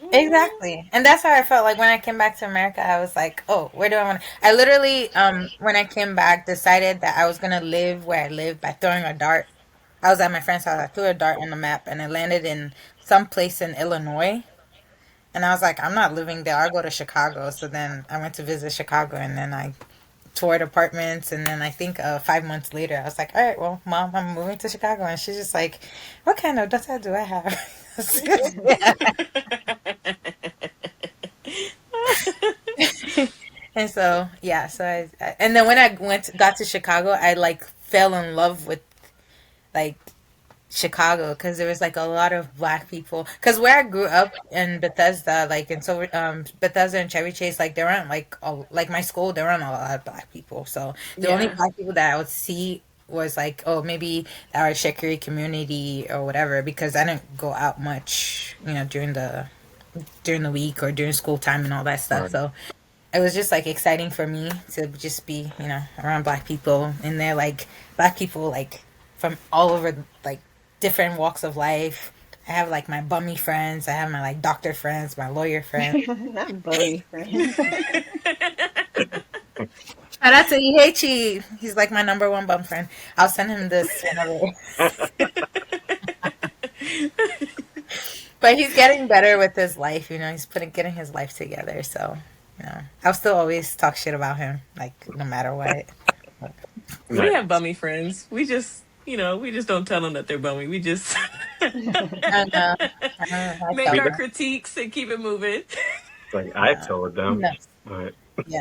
Mhm. Exactly. And that's how I felt like when I came back to America. I was like, oh, where do I want to? I literally, when I came back, decided that I was going to live where I live by throwing a dart. I was at my friend's house. I threw a dart on the map and I landed in some place in Illinois. And I was like, I'm not living there. I'll go to Chicago. So then I went to visit Chicago and then I toured apartments. And then I think 5 months later, I was like, all right, well, mom, I'm moving to Chicago. And she's just like, what kind of daughter do I have? And so yeah, so and then when I got to Chicago, I like fell in love with like Chicago because there was like a lot of black people. Because where I grew up in Bethesda, like in so Bethesda and Chevy Chase, like there weren't like my school, there weren't a lot of black people. So the only Yeah. black people that I would see was like, oh, maybe our Shekiri community or whatever. Because I didn't go out much, during the week or during school time and all that stuff. Right. So it was just like exciting for me to just be around black people, and they're like black people like from all over like different walks of life. I have like my bummy friends, I have my like doctor friends, my lawyer friends. Not bummy friends. Shout out to Ihechi, he's like my number one bum friend. I'll send him this whenever. But he's getting better with his life, he's getting his life together. So I'll still always talk shit about him, like no matter what. We Right. have bummy friends. We just don't tell them that they're bummy. We just I know. I make tell our We them. critiques and keep it moving. like I No. told them, No. but Yeah.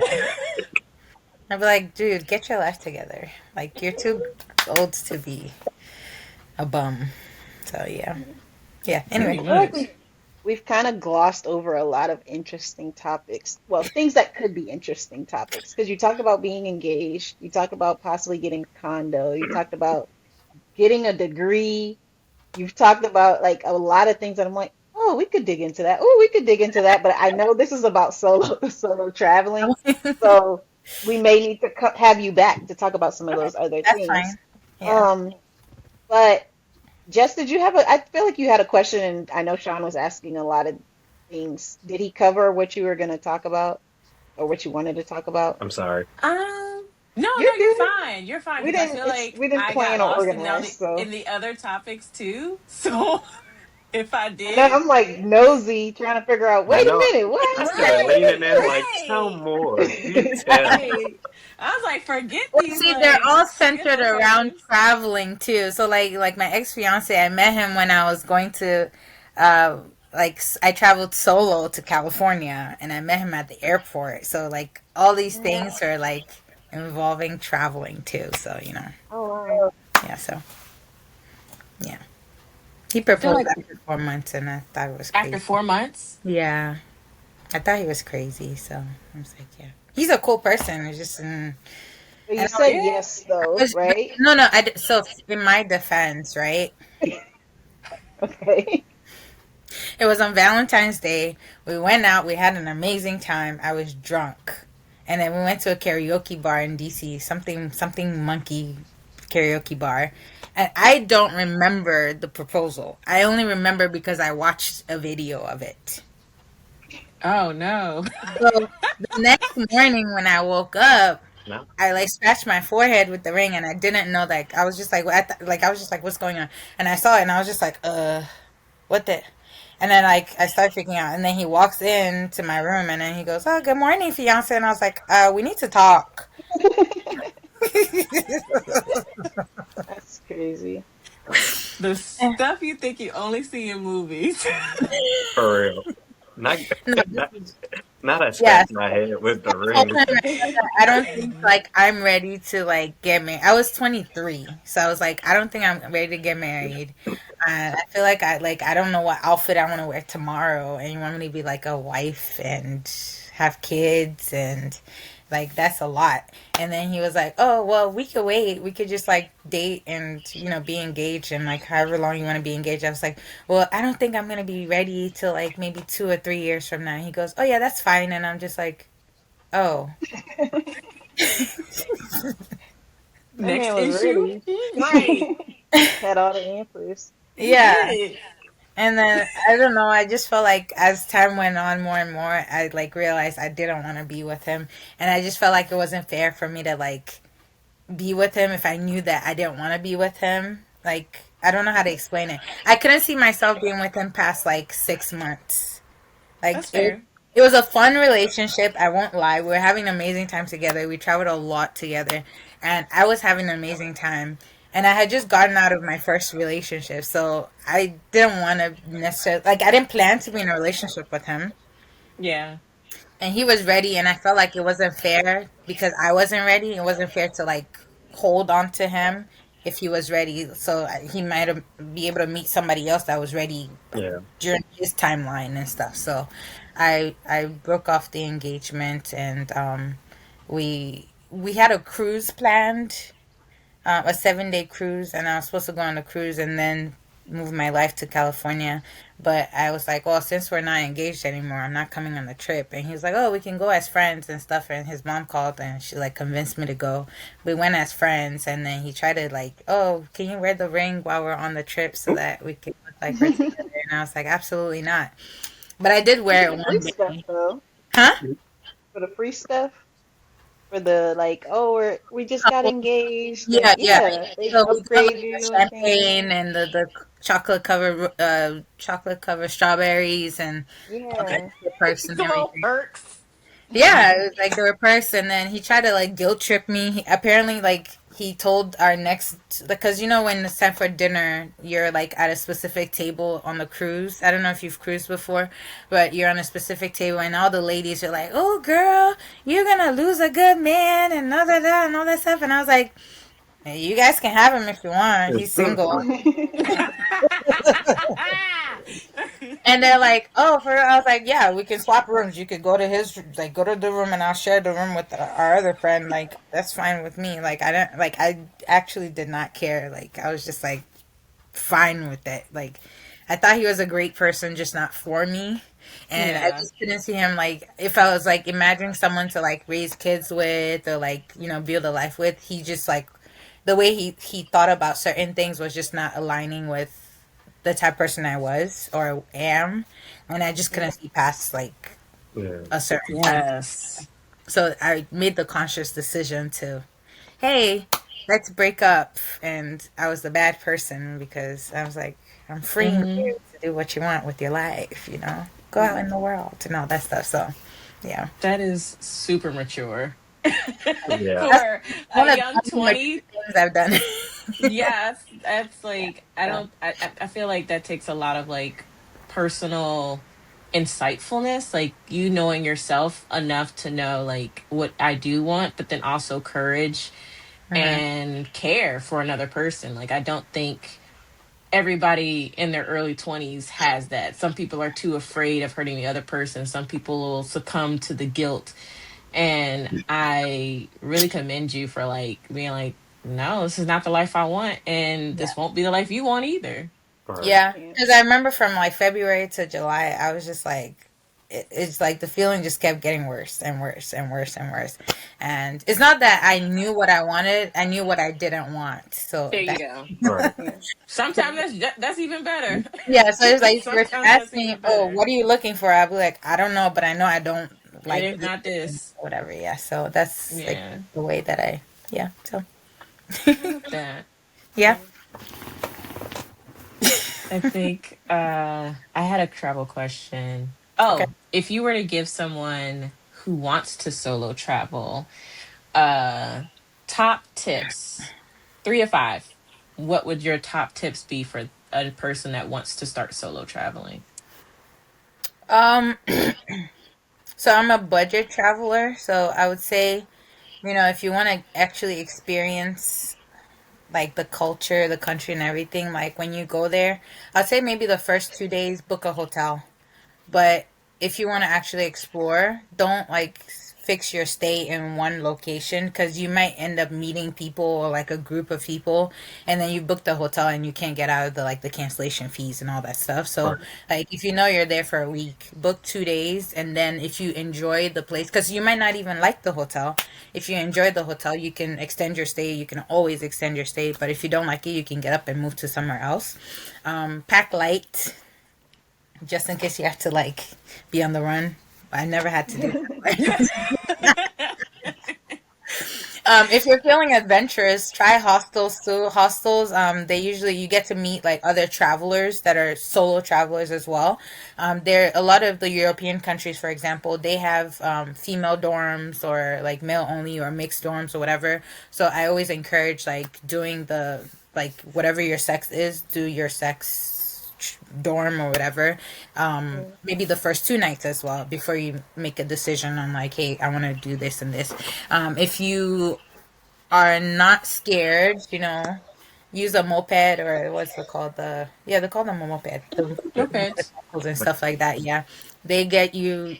I'd be like, dude, get your life together. Like, you're too old to be a bum. So, yeah. Yeah. Pretty Anyway. I feel like much. we've kind of glossed over a lot of interesting topics. Well, things that could be interesting topics. Because you talked about being engaged, you talked about possibly getting a condo, you talked about getting a degree, you've talked about like a lot of things that I'm like, oh, we could dig into that. Oh, we could dig into that. But I know this is about solo traveling, so we may need to have you back to talk about some of those other That's things. fine. Yeah. Um, but Jess, did you have a? I feel like you had a question, and I know Sean was asking a lot of things. Did he cover what you were going to talk about, or what you wanted to talk about? I'm sorry. No, You're no, you're good. fine. You're fine because I feel like We didn't I got plan or lost organize, so in the other topics too. So if I I know did, I'm like nosy trying to figure out. I Wait a know. minute, what I started leaning in like, tell right, more. Do tell. right. I was like, forget Well, these, see, they're like, all forget centered those around questions. traveling, too. So, like my ex fiance, I met him when I was going to, uh, I traveled solo to California and I met him at the airport. So, like, all these things are like involving traveling, too. So, Oh wow. yeah, so, yeah. He I feel proposed like after 4 months, and I thought it was after crazy. 4 months. Yeah, I thought he was crazy. So I was like, yeah, he's a cool person. It's just, But and you Oh said yeah. yes, though, right? no, no. So in my defense, right? Okay. It was on Valentine's Day. We went out. We had an amazing time. I was drunk, and then we went to a karaoke bar in DC, something monkey karaoke bar. And I don't remember the proposal. I only remember because I watched a video of it. Oh no. So the next morning when I woke up, No. I like scratched my forehead with the ring, and I didn't know, like I was just like I was just like, what's going on? And I saw it, and I was just like, what the? And then like I started freaking out, and then he walks into my room, and then he goes, "Oh, good morning, fiance," and I was like, we need to talk." That's crazy. The stuff you think you only see in movies. For real. Not, No, this not, is not I yeah. scratched my head with the Told ring. him I don't think like I'm ready to like get married. I was 23, so I was like, I don't think I'm ready to get married. I feel like I don't know what outfit I want to wear tomorrow, and you want me to be like a wife and have kids and like that's a lot. And then he was like, "Oh well, we could wait. We could just like date and be engaged and like however long you want to be engaged." I was like, "Well, I don't think I'm gonna be ready till like maybe 2 or 3 years from now." He goes, "Oh yeah, that's fine," and I'm just like, "Oh." That man Next was issue. ready. Right. Had all the answers. He Yeah. did. And then I don't know, I just felt like as time went on more and more, I like realized I didn't want to be with him. And I just felt like it wasn't fair for me to like be with him if I knew that I didn't want to be with him. Like I don't know how to explain it. I couldn't see myself being with him past like 6 months. Like That's fair. it was a fun relationship. I won't lie. We were having an amazing time together. We traveled a lot together, and I was having an amazing time. And I had just gotten out of my first relationship, so I didn't want to necessarily like I didn't plan to be in a relationship with him. Yeah. And he was ready, and I felt like it wasn't fair because I wasn't ready. It wasn't fair to like hold on to him if he was ready. So he might have be able to meet somebody else that was ready Yeah. during his timeline and stuff. So I broke off the engagement, and we had a cruise planned, a 7 day cruise, and I was supposed to go on the cruise and then move my life to California. But I was like, well, since we're not engaged anymore, I'm not coming on the trip. And he was like, oh, we can go as friends and stuff. And his mom called and she like convinced me to go. We went as friends, and then he tried to like, oh, can you wear the ring while we're on the trip so that we can look like we're together? And I was like, absolutely not. But I did You wear get it the free one stuff day. though. Huh? For the free stuff. For the like, oh, we just got engaged, and Yeah, yeah. yeah, they So we got upgrade like the you and things. champagne and the chocolate covered strawberries and like Yeah. the perks and The little everything. perks. Yeah, it was like they were perks, and then he tried to like guilt trip me. Apparently, like he told our next, because when it's time for dinner, you're like at a specific table on the cruise. I don't know if you've cruised before, but you're on a specific table, and all the ladies are like, "Oh, girl, you're gonna lose a good man," and all that and all that stuff. And I was like, "Hey, you guys can have him if you want. He's single." And they're like, "Oh, for real?" I was like, "Yeah, we can swap rooms. You could go to go to the room, and I'll share the room with our other friend. Like, that's fine with me. Like, I actually did not care. Like, I was just like fine with it. Like, I thought he was a great person, just not for me. And I Yeah. just couldn't see him like if I was like imagining someone to like raise kids with or like build a life with. He just like the way he thought about certain things was just not aligning with the type of person I was or am, and I just couldn't see past like Yeah. a certain time. Yes. So I made the conscious decision to, hey, let's break up, and I was the bad person because I was like, I'm freeing Hmm. you to do what you want with your life, go out in the world and all that stuff. So, yeah, That is super mature Yeah. that's for a one of young the only 20. things I've done. Yes, that's like I Yeah. don't I feel like that takes a lot of like personal insightfulness, like you knowing yourself enough to know like what I do want, but then also courage Mhm. and care for another person. Like I don't think everybody in their early 20s has that. Some people are too afraid of hurting the other person. Some people will succumb to the guilt. And I really commend you for like being like, no, this is not the life I want, and Yeah. this won't be the life you want either. Right. Yeah, Yeah. because I remember from like February to July, I was just like, it's like the feeling just kept getting worse and worse and worse and worse. And it's not that I knew what I wanted, I knew what I didn't want. So There you that, go. Right. Yeah. Sometimes that's even better. yeah, so it's like if you're to Sometimes ask that's me, even oh, better. what are you looking for? I'll be like, I don't know, but I know I don't It like is this not and this. whatever. Yeah, so that's like Yeah, the way that yeah, so I love that. yeah. Yeah. I think I had a travel question. Okay. Oh, if you were to give someone who wants to solo travel uh top tips, 3 of 5, what would your top tips be for a person that wants to start solo traveling? Um, so I'm a budget traveler, so I would say, if you want to actually experience like the culture, the country, and everything, like when you go there, I'd say maybe the first 2 days book a hotel. But if you want to actually explore, don't like fix your stay in one location because you might end up meeting people or like a group of people, and then you book the hotel and you can't get out of the cancellation fees and all that stuff. So Right. like if you know you're there for a week, book 2 days, and then if you enjoy the place, because you might not even like the hotel. If you enjoy the hotel, you can extend your stay. You can always extend your stay. But if you don't like it, you can get up and move to somewhere else. Pack light just in case you have to like be on the run. I never had to do that. If you're feeling adventurous, try hostels too. Hostels, they usually you get to meet like other travelers that are solo travelers as well. There a lot of the European countries, for example, they have female dorms or like male only or mixed dorms or whatever. So I always encourage like doing the like whatever your sex is, do your sex dorm or whatever. Yeah. Maybe the first 2 nights as well before you make a decision on like, hey, I want to do this and this. If you are not scared, use a moped or what's it called? They call them a moped. The Mopeds. motorcycles and stuff like that. Yeah, they get you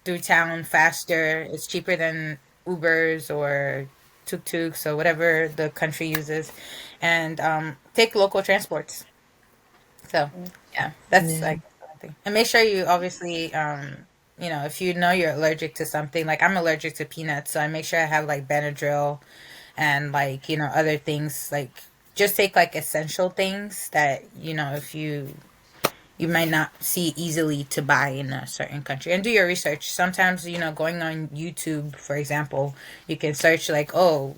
through town faster. It's cheaper than Ubers or tuk-tuks or whatever the country uses, and take local transports. So Yeah. yeah, that's Yeah. like one thing. And make sure you obviously, if you know you're allergic to something, like I'm allergic to peanuts, so I make sure I have like Benadryl and like other things. Like just take like essential things that if you might not see easily to buy in a certain country, and do your research. Sometimes going on YouTube, for example, you can search like, oh,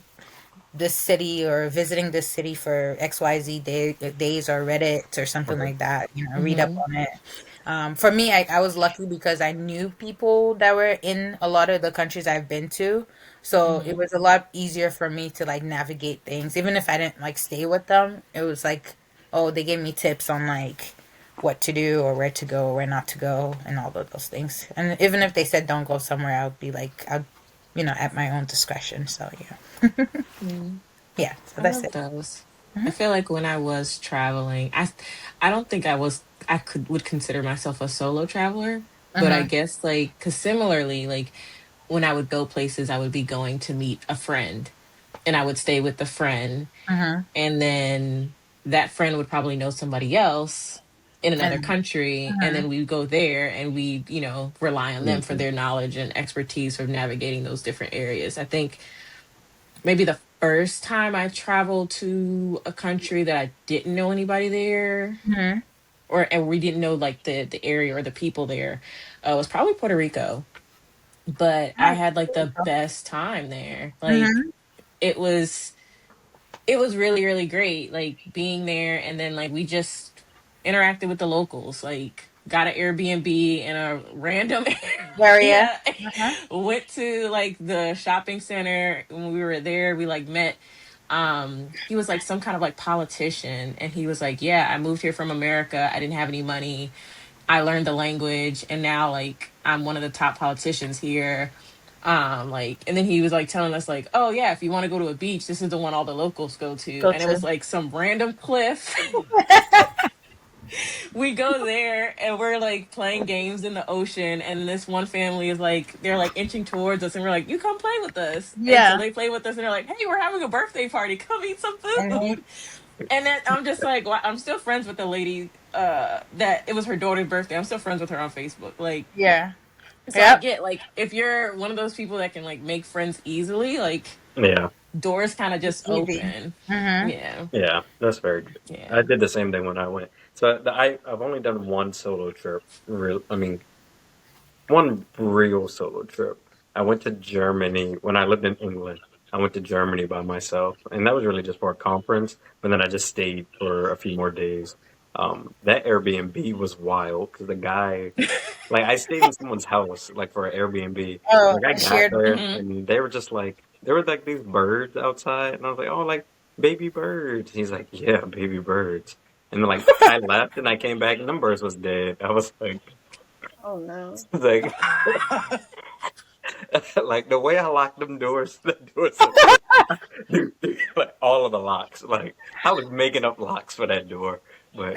this city or visiting this city for XYZ days or Reddit or something Right. like that. Read up Mm-hmm. on it. For me, I was lucky because I knew people that were in a lot of the countries I've been to. So it Mm-hmm. was a lot easier for me to like navigate things. Even if I didn't like stay with them, it was like, oh, they gave me tips on like what to do or where to go, where not to go, and all of those things. And even if they said don't go somewhere, I would be like, at my own discretion. So yeah. Mm. Yeah, so I that's love it. those. I Hmm. feel like when I was traveling, I don't think I could would consider myself a solo traveler, but I Hmm. guess like cuz similarly like when I would go places I would be going to meet a friend and I would stay with the friend, Hmm. and then that friend would probably know somebody else in another And country, and hmm. then we would go there and we rely on them for Mhm. their knowledge and expertise for navigating those different areas. I think maybe the first time I traveled to a country that I didn't know anybody there, Hmm. or and we didn't know like the area or the people there, was probably Puerto Rico. But I Nice. had like the best time there. Like Hmm. it was it was really great, like being there, and then like we just interacted with the locals, like got an Airbnb in a random Area. area. Uh-huh. Went to like the shopping center. When we were there, we like met, he was like some kind of like politician, and he was like, yeah, I moved here from America, I didn't have any money, I learned the language, and now like I'm one of the top politicians here. Like, and then he was like telling us like, oh yeah, if you want to go to a beach, this is the one all the locals go to, Go and it was to. like some random cliff. We go there and we're like playing games in the ocean, and this one family is like, they're like inching towards us, and we're like, you come play with us. And so Yeah. they play with us, and they're like, hey, we're having a birthday party, come eat some And food. And then I'm just like, well, I'm still friends with the lady, that it was her daughter's birthday. I'm still friends with her on Facebook. Like, yeah. so I Yep. get like, if you're one of those people that can like make friends easily, like Yeah, doors kind of It's just easy. open. Mm-hmm. Yeah. yeah, that's very good. I Yeah. did the same thing when I went. So I've only done one solo trip. Real, I mean, one real solo trip. I went to Germany when I lived in England. I went to Germany by myself, and that was really just for a conference. But then I just stayed for a few more days. That Airbnb was wild because the guy, like, I stayed in someone's house, like for an Airbnb. Oh, Like, I I got shared. there, Hmm. and they were just like, there were like these birds outside, and I was like, oh, like baby birds. He's like, yeah, baby birds. And then, like, I left, and I came back, and them birds was dead. I was like, Oh no. like. Like the way I locked them doors, the doors, like all of the locks. Like I was making up locks for that door, but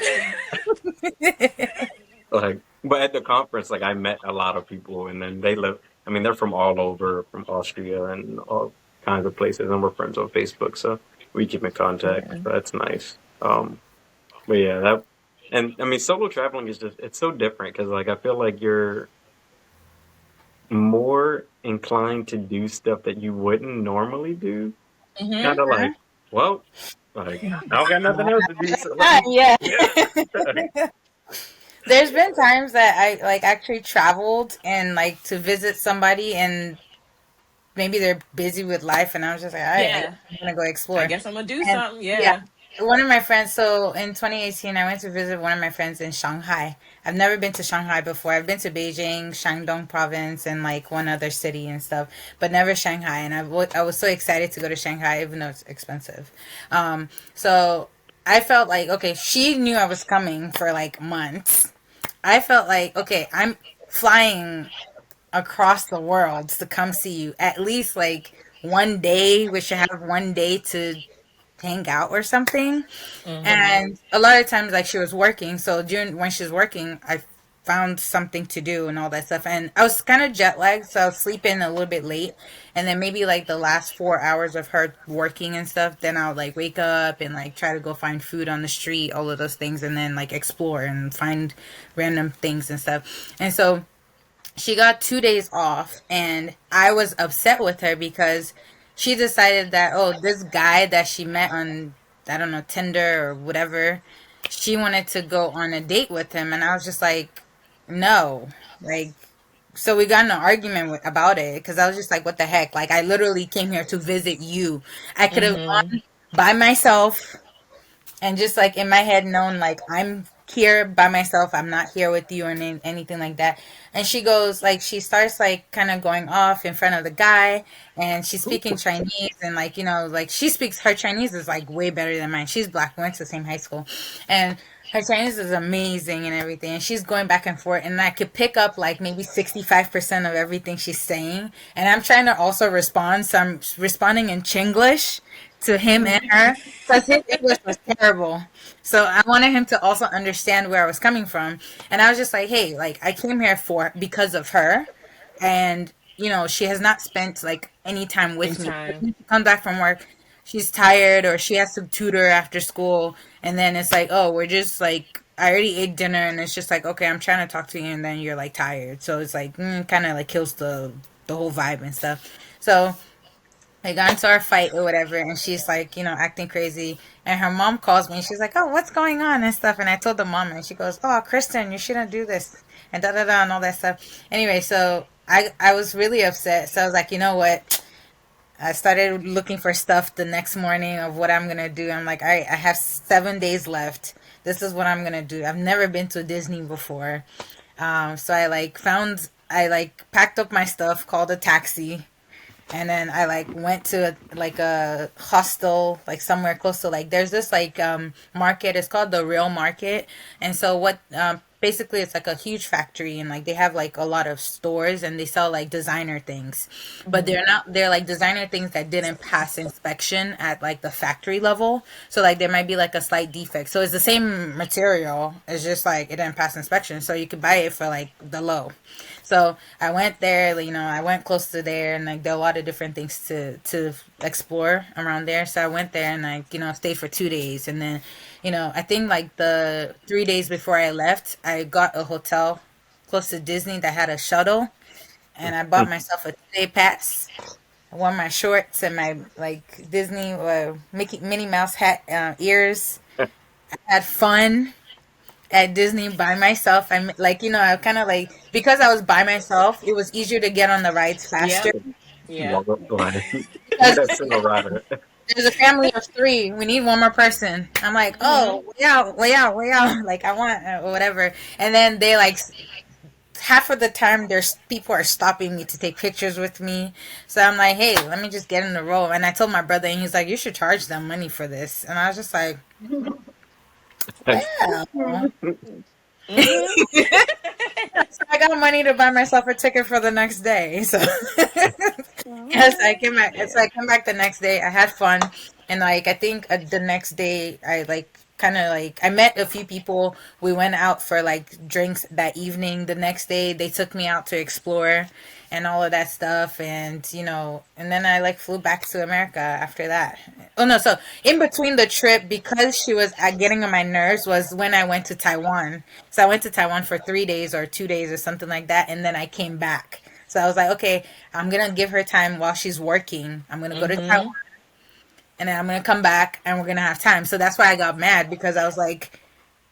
but at the conference, like I met a lot of people, and then they live. I mean, they're from all over, from Austria and all kinds of places, and we're friends on Facebook, so we keep in contact. Yeah. So that's nice. But yeah, that and I mean, solo traveling is just it's so different because like I feel like you're more inclined to do stuff that you wouldn't normally do. Hmm. Kind of like, well, like I don't got nothing else to do, so let Ah, me. yeah. Yeah. There's been times that I like actually traveled and like to visit somebody and maybe they're busy with life and I was just like, all right, I guess Yeah. I'm gonna go I explore. guess I'm gonna do And something. yeah, Yeah. one of my friends, so in 2018, I went to visit one of my friends in Shanghai. I've never been to Shanghai before. I've been to Beijing, Shandong province, and like one other city and stuff, but never Shanghai. And I was so excited to go to Shanghai, even though it's expensive. So I felt like, okay, she knew I was coming for like months. I felt like, okay, I'm flying across the world to come see you. At least like one day, we should have one day to hang out or something. Hmm. And a lot of times, like she was working, so during when she's working, I found something to do and all that stuff. And I was kind of jet lagged, so I was sleeping a little bit late. And then maybe like the last 4 hours of her working and stuff, then I'll like wake up and like try to go find food on the street, all of those things, and then like explore and find random things and stuff. And so she got 2 days off and I was upset with her because she decided that, oh, this guy that she met on, I don't know, Tinder or whatever, she wanted to go on a date with him. And I was just like, no. Like, so we got in an argument about it because I was just like, what the heck? Like, I literally came here to visit you. I could have Hmm. gone by myself and just like in my head known like I'm here by myself, I'm not here with you or anything like that. And she goes like she starts like kind of going off in front of the guy and she's speaking Chinese and like like she speaks her Chinese is like way better than mine. She's black, we went to the same high school, and her Chinese is amazing and everything. And she's going back and forth, and I could pick up like maybe 65% of everything she's saying. And I'm trying to also respond, so I'm responding in Chinglish to him and her because his English was terrible. So I wanted him to also understand where I was coming from. And I was just like, hey, like I came here for because of her. And, she has not spent like any time In with me. time. She comes back from work, she's tired or she has to tutor after school. And then it's like, oh, we're just like, I already ate dinner and it's just like, okay, I'm trying to talk to you. And then you're like tired. So it's like, kind of like kills the whole vibe and stuff. So they got into our fight or whatever, and she's like, acting crazy. And her mom calls me, and she's like, "Oh, what's going on?" and stuff. And I told the mom, and she goes, "Oh, Kristen, you shouldn't do this," and da da da, and all that stuff. Anyway, so I was really upset. So I was like, you know what? I started looking for stuff the next morning of what I'm gonna do. I'm like, all right, I have 7 days left. This is what I'm gonna do. I've never been to Disney before, so I like packed up my stuff, called a taxi, and then I like went to like a hostel like somewhere close to like there's this like market, it's called the Real Market. And so what basically it's like a huge factory, and like they have like a lot of stores, and they sell like designer things, but Mhm. they're like designer things that didn't pass inspection at like the factory level. So like there might be like a slight defect, so it's the same material, it's just like it didn't pass inspection, so you could buy it for like the low. So I went there, like, I went close to there, and like there are a lot of different things to explore around there. So I went there and like, stayed for 2 days, and then, I think like the 3 days before I left, I got a hotel close to Disney that had a shuttle, and I bought myself a 2-day pass. I wore my shorts and my like Disney Mickey Minnie Mouse hat ears. Had fun at Disney by myself. I'm like, I kind of like, because I was by myself, it was easier to get on the rides faster. Yep. Yep. Walk up like Because that single rider. there's a family of three. We need one more person. I'm like, Mhm. oh, way out, way out, way out. Like, I want whatever. And then they like, half of the time, there's people are stopping me to take pictures with me. So I'm like, hey, let me just get in the row. And I told my brother, and he's like, you should charge them money for this. And I was just like, well. Mhm. So I got money to buy myself a ticket for the next day. So yes, I Oh, came back. So yeah. I came back the next day. I had fun, and like I think the next day I like kind of like I met a few people. We went out for like drinks that evening. The next day they took me out to explore and all of that stuff, and and then I like flew back to America after that. Oh no, so in between the trip, because she was getting on my nerves, was when I went to Taiwan. So I went to Taiwan for 3 days or 2 days or something like that, and then I came back. So I was like, okay, I'm gonna give her time while she's working. I'm gonna go to Taiwan, Mhm. and then I'm gonna come back, and we're gonna have time. So that's why I got mad, because I was like,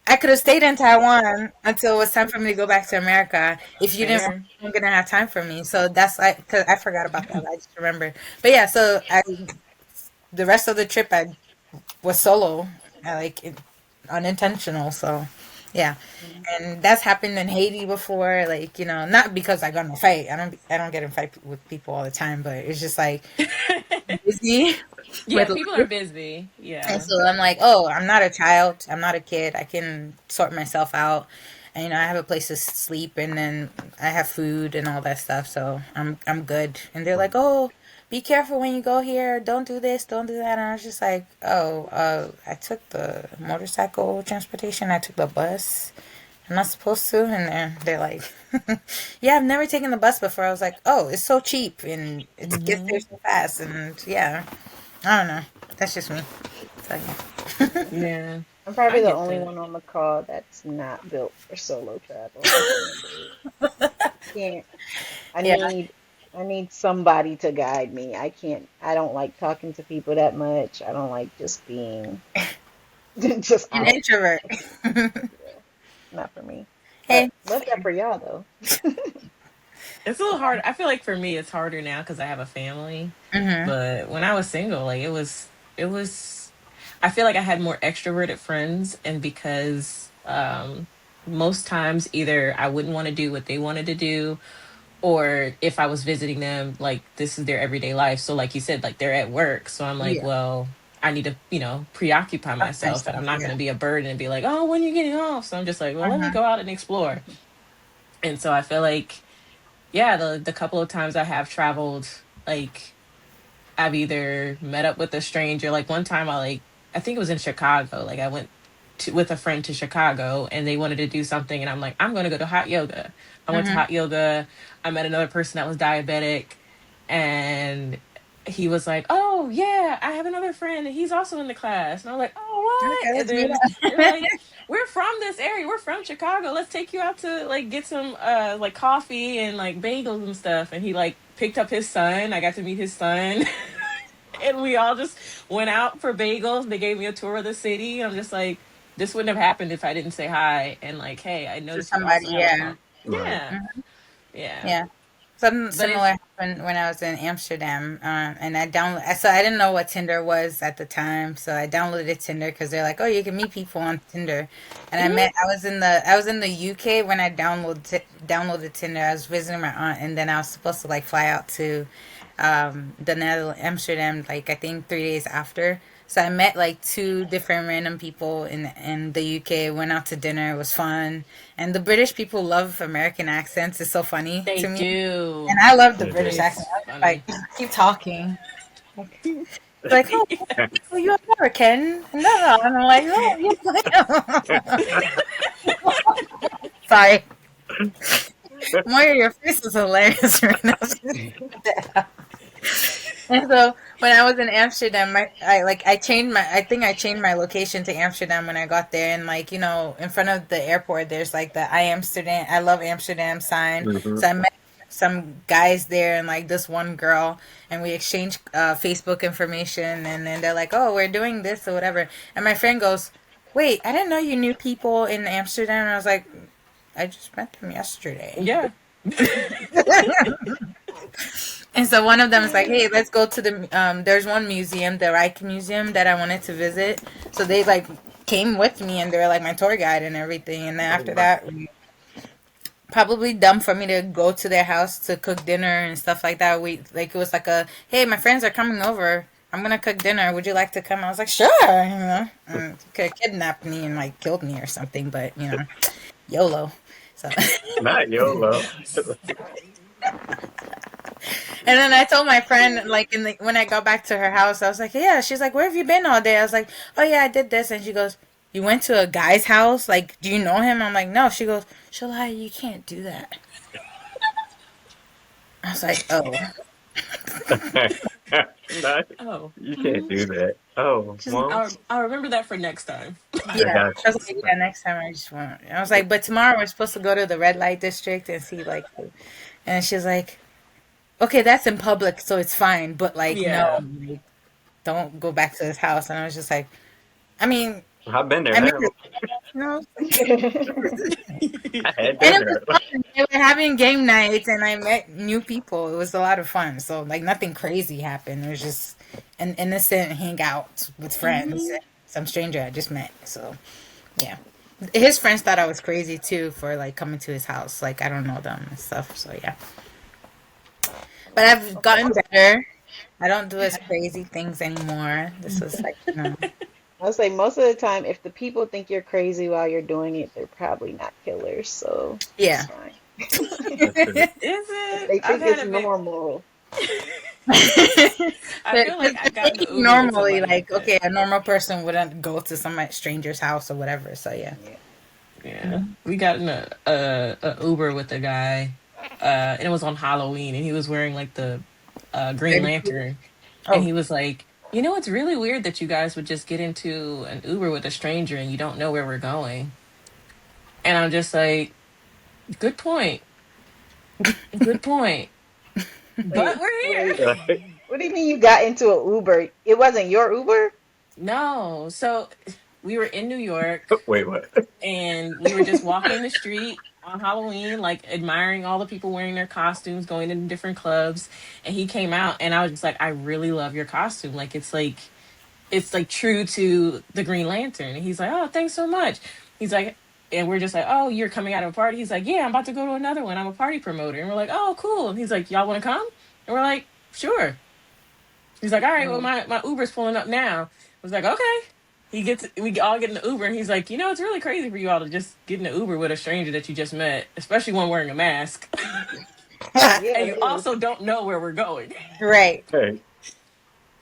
I could have stayed in Taiwan until it was time for me to go back to America. If you didn't, Fair. I'm gonna have time for me. So that's like, cause I forgot about that. I just remember. But yeah, so the rest of the trip I was solo. I like it, unintentional. So yeah, and that's happened in Haiti before. Like, not because I got in a fight. I don't get in fight with people all the time, but it's just like busy Yeah, with people are life. busy. And Yeah. so I'm like, oh, I'm not a child. I'm not a kid. I can sort myself out. And I have a place to sleep, and then I have food and all that stuff. So I'm good. And they're like, oh, be careful when you go here. Don't do this. Don't do that. And I was just like, oh, I took the motorcycle transportation. I took the bus. I'm not supposed to. And they're like, yeah, I've never taken the bus before. I was like, oh, it's so cheap and it gets there Mhm. so fast. And yeah, I don't know. That's just me. So yeah. Yeah. I'm I probably the get only that. one on the call that's not built for solo travel. I can't do it. Can't. I Yeah. need I need somebody to guide me. I don't like talking to people that much. I don't like just being just An out. introvert. Yeah, not for me. Hey. But love that for y'all though. It's a little hard. I feel like for me, it's harder now because I have a family. Mhm. But when I was single, like it was. I feel like I had more extroverted friends, and because most times either I wouldn't want to do what they wanted to do, or if I was visiting them, like this is their everyday life. So, like you said, like they're at work, so I'm like, Yeah. well, I need to, preoccupy Fuck myself, and I'm myself. not going Yeah. to be a burden and be like, oh, when are you getting off? So I'm just like, well, let me Mhm. go out and explore. And so I feel like, yeah, the couple of times I have traveled, like I've either met up with a stranger. Like one time, I think it was in Chicago. Like I went with a friend to Chicago, and they wanted to do something, and I'm like, I'm going to go to hot yoga. I went to Mhm. hot yoga. I met another person that was diabetic, and he was like, "Oh yeah, I have another friend, and he's also in the class." And I'm like, "Oh Okay, what?" And let's meet then they're up. like, "We're from this area. We're from Chicago. Let's take you out to like get some like coffee and like bagels and stuff." And he like picked up his son. I got to meet his son. And we all just went out for bagels. They gave me a tour of the city. I'm just like, this wouldn't have happened if I didn't say hi and like, hey, I To noticed you somebody. also have a Yeah. phone. Right. Yeah, yeah. Yeah. Something But similar it's happened when I was in Amsterdam, and so I didn't know what Tinder was at the time, so I downloaded Tinder because they're like, "Oh, you can meet people on Tinder," and mhm. I was in the UK when I downloaded Tinder. I was visiting my aunt, and then I was supposed to like fly out to the Netherlands, Amsterdam, like I think 3 days after. So I met like two different random people in the UK. Went out to dinner. It was fun. And the British people love American accents. It's so funny They to me. do. And I love the They do. British accent. It's I was just funny. like, keep talking. Like, oh, are you American? No, no. And I'm like, no, yes, I am. Sorry. Moira, your face is hilarious right now. And so when I was in Amsterdam, I think I changed my location to Amsterdam when I got there, and like in front of the airport, there's like the I love Amsterdam sign. Mhm. So I met some guys there and like this one girl, and we exchanged Facebook information, and then they're like, oh, we're doing this or whatever, and my friend goes, wait, I didn't know you knew people in Amsterdam, and I was like, I just met them yesterday. Yeah. And so one of them is like, "Hey, let's go to the there's one museum, the Reich Museum that I wanted to visit." So they like came with me and they were like my tour guide and everything. And then after that, probably dumb for me to go to their house to cook dinner and stuff like that. We like it was like a, "Hey, my friends are coming over. I'm gonna cook dinner. Would you like to come?" I was like, "Sure." Could have kidnapped me and like killed me or something, but YOLO. So. Not YOLO. And then I told my friend, like, when I got back to her house, I was like, yeah. She's like, where have you been all day? I was like, oh, yeah, I did this. And she goes, you went to a guy's house? Like, do you know him? I'm like, no. She goes, Tsolaye, you can't do that. I was like, oh. Not, Oh. you can't do that. Oh, She's mom. I'll remember that for next time. I Yeah. got I was like, yeah, next time I just want. I was like, but tomorrow we're supposed to go to the red light district and see, like, and she's like, okay, that's in public, so it's fine. But, like, no, Yeah. like, don't go back to his house. And I was just like, I mean, I've been there I mean, now. no. I had And been it was there. fun. They were having game nights, and I met new people. It was a lot of fun. So, like, nothing crazy happened. It was just an innocent hangout with friends, and some stranger I just met. So, yeah. His friends thought I was crazy too for like coming to his house. Like, I don't know them and stuff. So, yeah. But I've gotten better. I don't do as crazy things anymore. This was like, I'll say most of the time, if the people think you're crazy while you're doing it, they're probably not killers, so yeah. it's fine. That's true. Is If it? they I've think had it's a bit. normal. I feel like I got in the Uber with Normally, somebody like like, that. okay, a normal person wouldn't go to some stranger's house or whatever. So, yeah. Yeah. Yeah, we got in a Uber with a guy, and it was on Halloween, and he was wearing like the Green Lantern, and Oh, he was like, "You know, it's really weird that you guys would just get into an Uber with a stranger and you don't know where we're going." And I'm just like, "Good point, good point." But Wait, we're here. wait. What do you mean you got into an Uber? It wasn't your Uber? No, so we were in New York, Wait, what? and we were just walking the street on Halloween, like admiring all the people wearing their costumes, going into different clubs. And he came out, and I was just like, I really love your costume. Like it's like true to the Green Lantern. And he's like, oh, thanks so much. He's like, and we're just like, oh, you're coming out of a party. He's like, yeah, I'm about to go to another one. I'm a party promoter. And we're like, oh, cool. And he's like, y'all want to come? And we're like, sure. He's like, all right, well, Mm. my Uber's pulling up now. I was like, okay. We all get in the Uber, and he's like, it's really crazy for you all to just get in the Uber with a stranger that you just met, especially one wearing a mask. Yeah, And it you is. also don't know where we're going. right. Hey,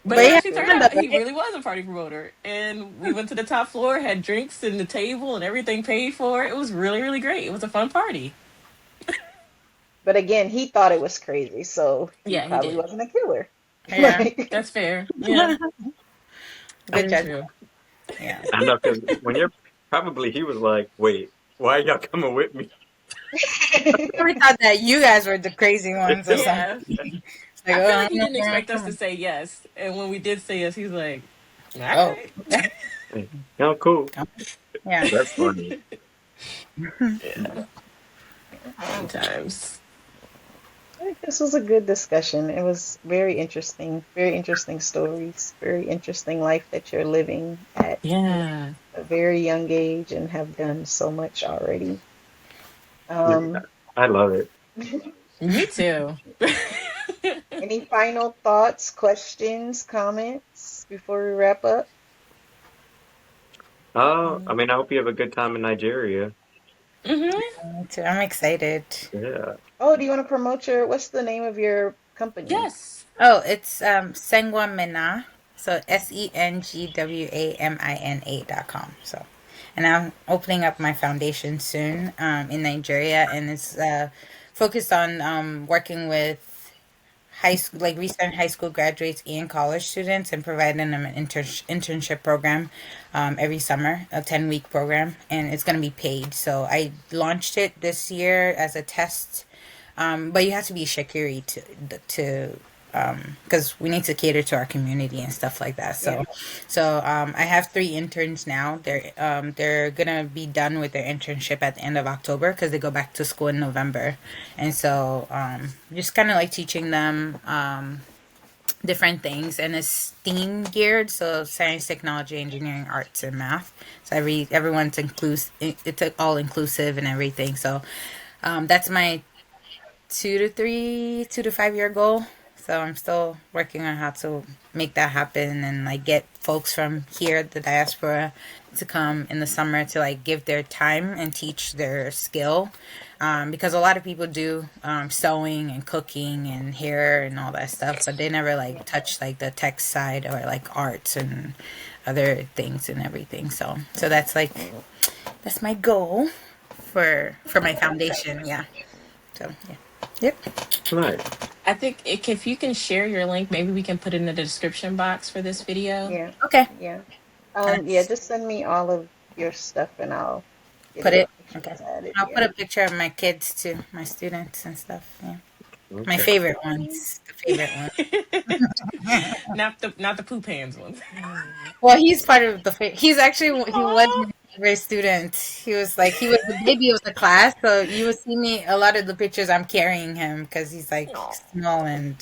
But But it yeah, actually turned kind of, out he right? really was a party promoter. And we went to the top floor, had drinks in the table, and everything paid for. It was really, really great. It was a fun party. But again, he thought it was crazy, so he Yeah, he probably did. wasn't a killer. Yeah. Like, That's fair. Yeah, Good very judge. true. Yeah. I know because when you're probably he was like, wait, why y'all coming with me? We thought that you guys were the crazy ones or something. Yeah. It's like, I feel like oh, he no, didn't no, expect us to say yes. And when we did say yes, he's like, all oh, right. Oh, cool. yeah. That's funny. Yeah. Sometimes. I think this was a good discussion. It was very interesting stories, very interesting life that you're living at Yeah. a very young age and have done so much already. Yeah, Um, I love it. Me too. any final thoughts, questions, comments before we wrap up? I mean, I hope you have a good time in Nigeria. Mm-hmm. Me too. I'm excited. Yeah. Oh, do you want to promote what's the name of your company? Yes. Oh, it's SengwaMina. So SengwaMina.com. So, and I'm opening up my foundation soon in Nigeria, and it's focused on working with high school, like recent high school graduates and college students, and providing them an internship program every summer, a 10-week program, and it's going to be paid. So I launched it this year as a test, but you have to be Shakiri to because we need to cater to our community and stuff like that. Yeah. So I have 3 interns now. They're gonna be done with their internship at the end of October because they go back to school in November, and so just kind of like teaching them different things, and it's STEAM geared, so science, technology, engineering, arts, and math. So everyone's inclusive. It's all inclusive and everything. So that's my 2 to 5 year goal. So I'm still working on how to make that happen and like get folks from here, the diaspora, to come in the summer to like give their time and teach their skill. Because a lot of people do sewing and cooking and hair and all that stuff, but they never like touch like the tech side or like arts and other things and everything. So that's my goal for my foundation. Yeah. So yeah. Yep. Nice. I think if you can share your link, maybe we can put it in the description box for this video. Yeah. Okay. Yeah. Yeah, Let's just send me all of your stuff and I'll get put it it. make sure Okay. it's added. I'll put Yeah. a picture of my kids too, my students and stuff. Yeah. My Okay. favorite ones. The favorite ones. Not the poop hands ones. Well, he's part of he's actually, he was Oh. my favorite student. He was the baby of the class. So you will see me, a lot of the pictures I'm carrying him because he's like small and,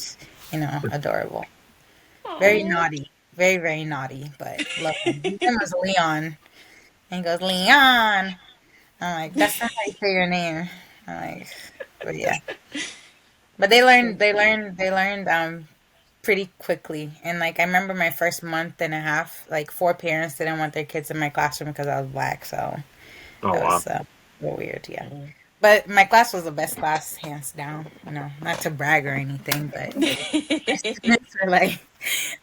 adorable. Very Oh. naughty. Very, very naughty, but love him. His name was Leon. And he goes, Leon. I'm like, that's not how you say your name. I'm like, but yeah. But they learned pretty quickly. And like I remember my first month and a half, like 4 parents didn't want their kids in my classroom because I was black. So Oh, that wow. was real weird, yeah. But my class was the best class, hands down. Not to brag or anything, but my students were like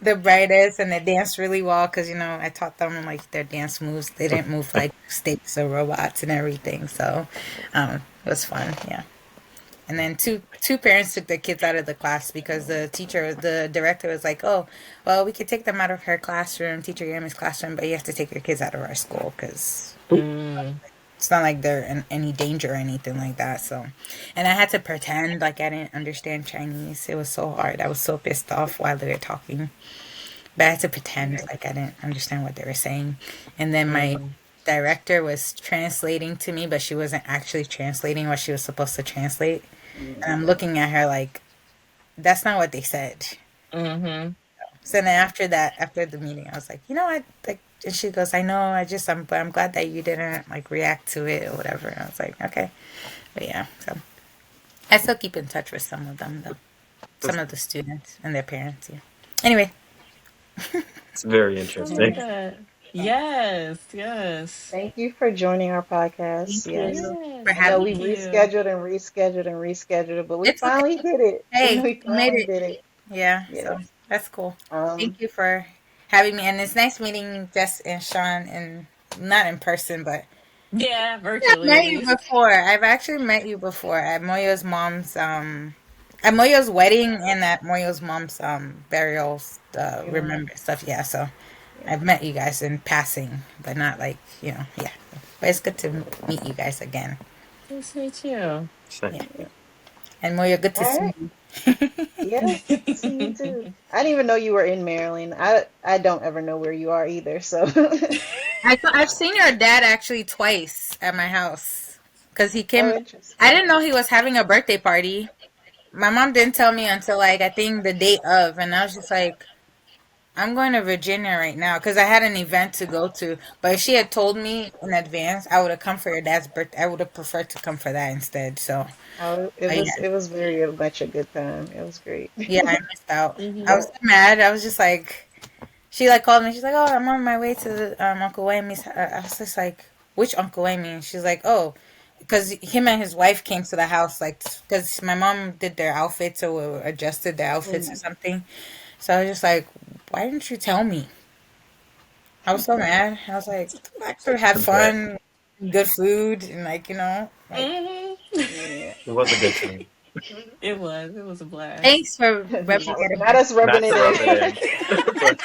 the brightest, and they danced really well because I taught them like their dance moves. They didn't move like snakes or robots and everything. So it was fun, yeah. And then two parents took their kids out of the class because the director was like, "Oh, well, we could take them out of her classroom, Teacher Yami's classroom, but you have to take your kids out of our school because Mm. it's not like they're in any danger or anything like that." So, and I had to pretend like I didn't understand Chinese. It was so hard. I was so pissed off while they were talking, but I had to pretend like I didn't understand what they were saying. And then my Mm. director was translating to me, but she wasn't actually translating what she was supposed to translate. And I'm looking at her like, that's not what they said. Mm-hmm. So then after that, after the meeting, I was like, you know what? Like, and she goes, I know, but I'm glad that you didn't like react to it or whatever. And I was like, okay. But yeah, so I still keep in touch with some of them though. Some of the students and their parents, yeah. Anyway, It's very I love interesting. that. Yes, yes. Thank you for joining our podcast. thank Yes. you for Yes, I know having we thank me. you. rescheduled and rescheduled and rescheduled it, but we It's okay. finally did it. Hey, We you made finally it. did it. Yeah, so Yes. that's cool. Um, Thank you for having me. And it's nice meeting Jess and Sean, and not in person, but Yeah, I've virtually at met you least. before. I've actually met you before at Moyo's mom's at Moyo's wedding and at Moyo's mom's burial remember stuff. Yeah, so yeah. I've met you guys in passing, but not like, yeah. But it's good to meet you guys again. Nice to meet you. So, Yeah. Yeah. And Moyo, good to All see right. you. Yes, good to see you too. I didn't even know you were in Maryland. I don't ever know where you are either, so I've seen your dad actually twice at my house because he oh, came. I interesting. didn't know he was having a birthday party. My mom didn't tell me until like I think the day of, and I was just like, I'm going to Virginia right now because I had an event to go to. But if she had told me in advance, I would have come for your dad's birthday. I would have preferred to come for that instead. So, Oh, yeah, it was very much a good time. It was great. yeah, I missed out. I was Hmm. so mad. I was just like, she like called me. She's like, "Oh, I'm on my way to Uncle Wayme's." I was just like, "Which Uncle Wayme?" And she's like, "Oh, because him and his wife came to the house, like, because my mom did their outfits or adjusted their outfits or Mhm. something." So I was just like, "Why didn't you tell me?" I was so mad. I was like, "I could have had But fun, good food, and like like." Mhm. Yeah. it was a good time. It was. It was a blast. Thanks for rubbing Not, it not us rubbing Not it to rub it in. in, but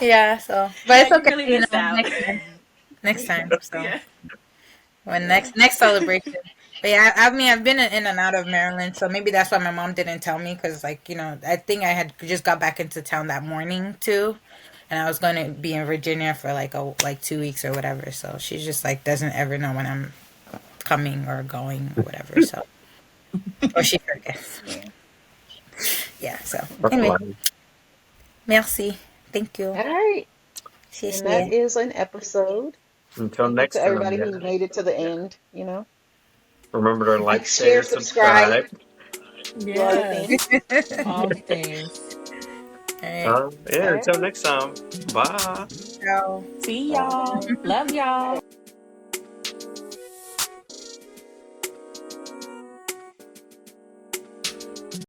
in. Yeah. So, but Yeah, it's you okay. really missed out. Next time. So. Yeah. When Yeah. next celebration. But yeah, I mean, I've been in and out of Maryland, so maybe that's why my mom didn't tell me because, like, I think I had just got back into town that morning too, and I was going to be in Virginia for like 2 weeks or whatever. So she just like doesn't ever know when I'm coming or going or whatever. So or she forgets. Yeah. Yeah. So that's anyway, life. merci, thank you, All right. And that 谢谢. is an episode. Until Thank you to next time, everybody who yeah. made it to the end. Remember to Like, like, share, share, subscribe, subscribe. do all the Yes. things. All the things. All right. Yeah, All until right. next time. Bye. Ciao. See Bye. y'all. Love All y'all. right.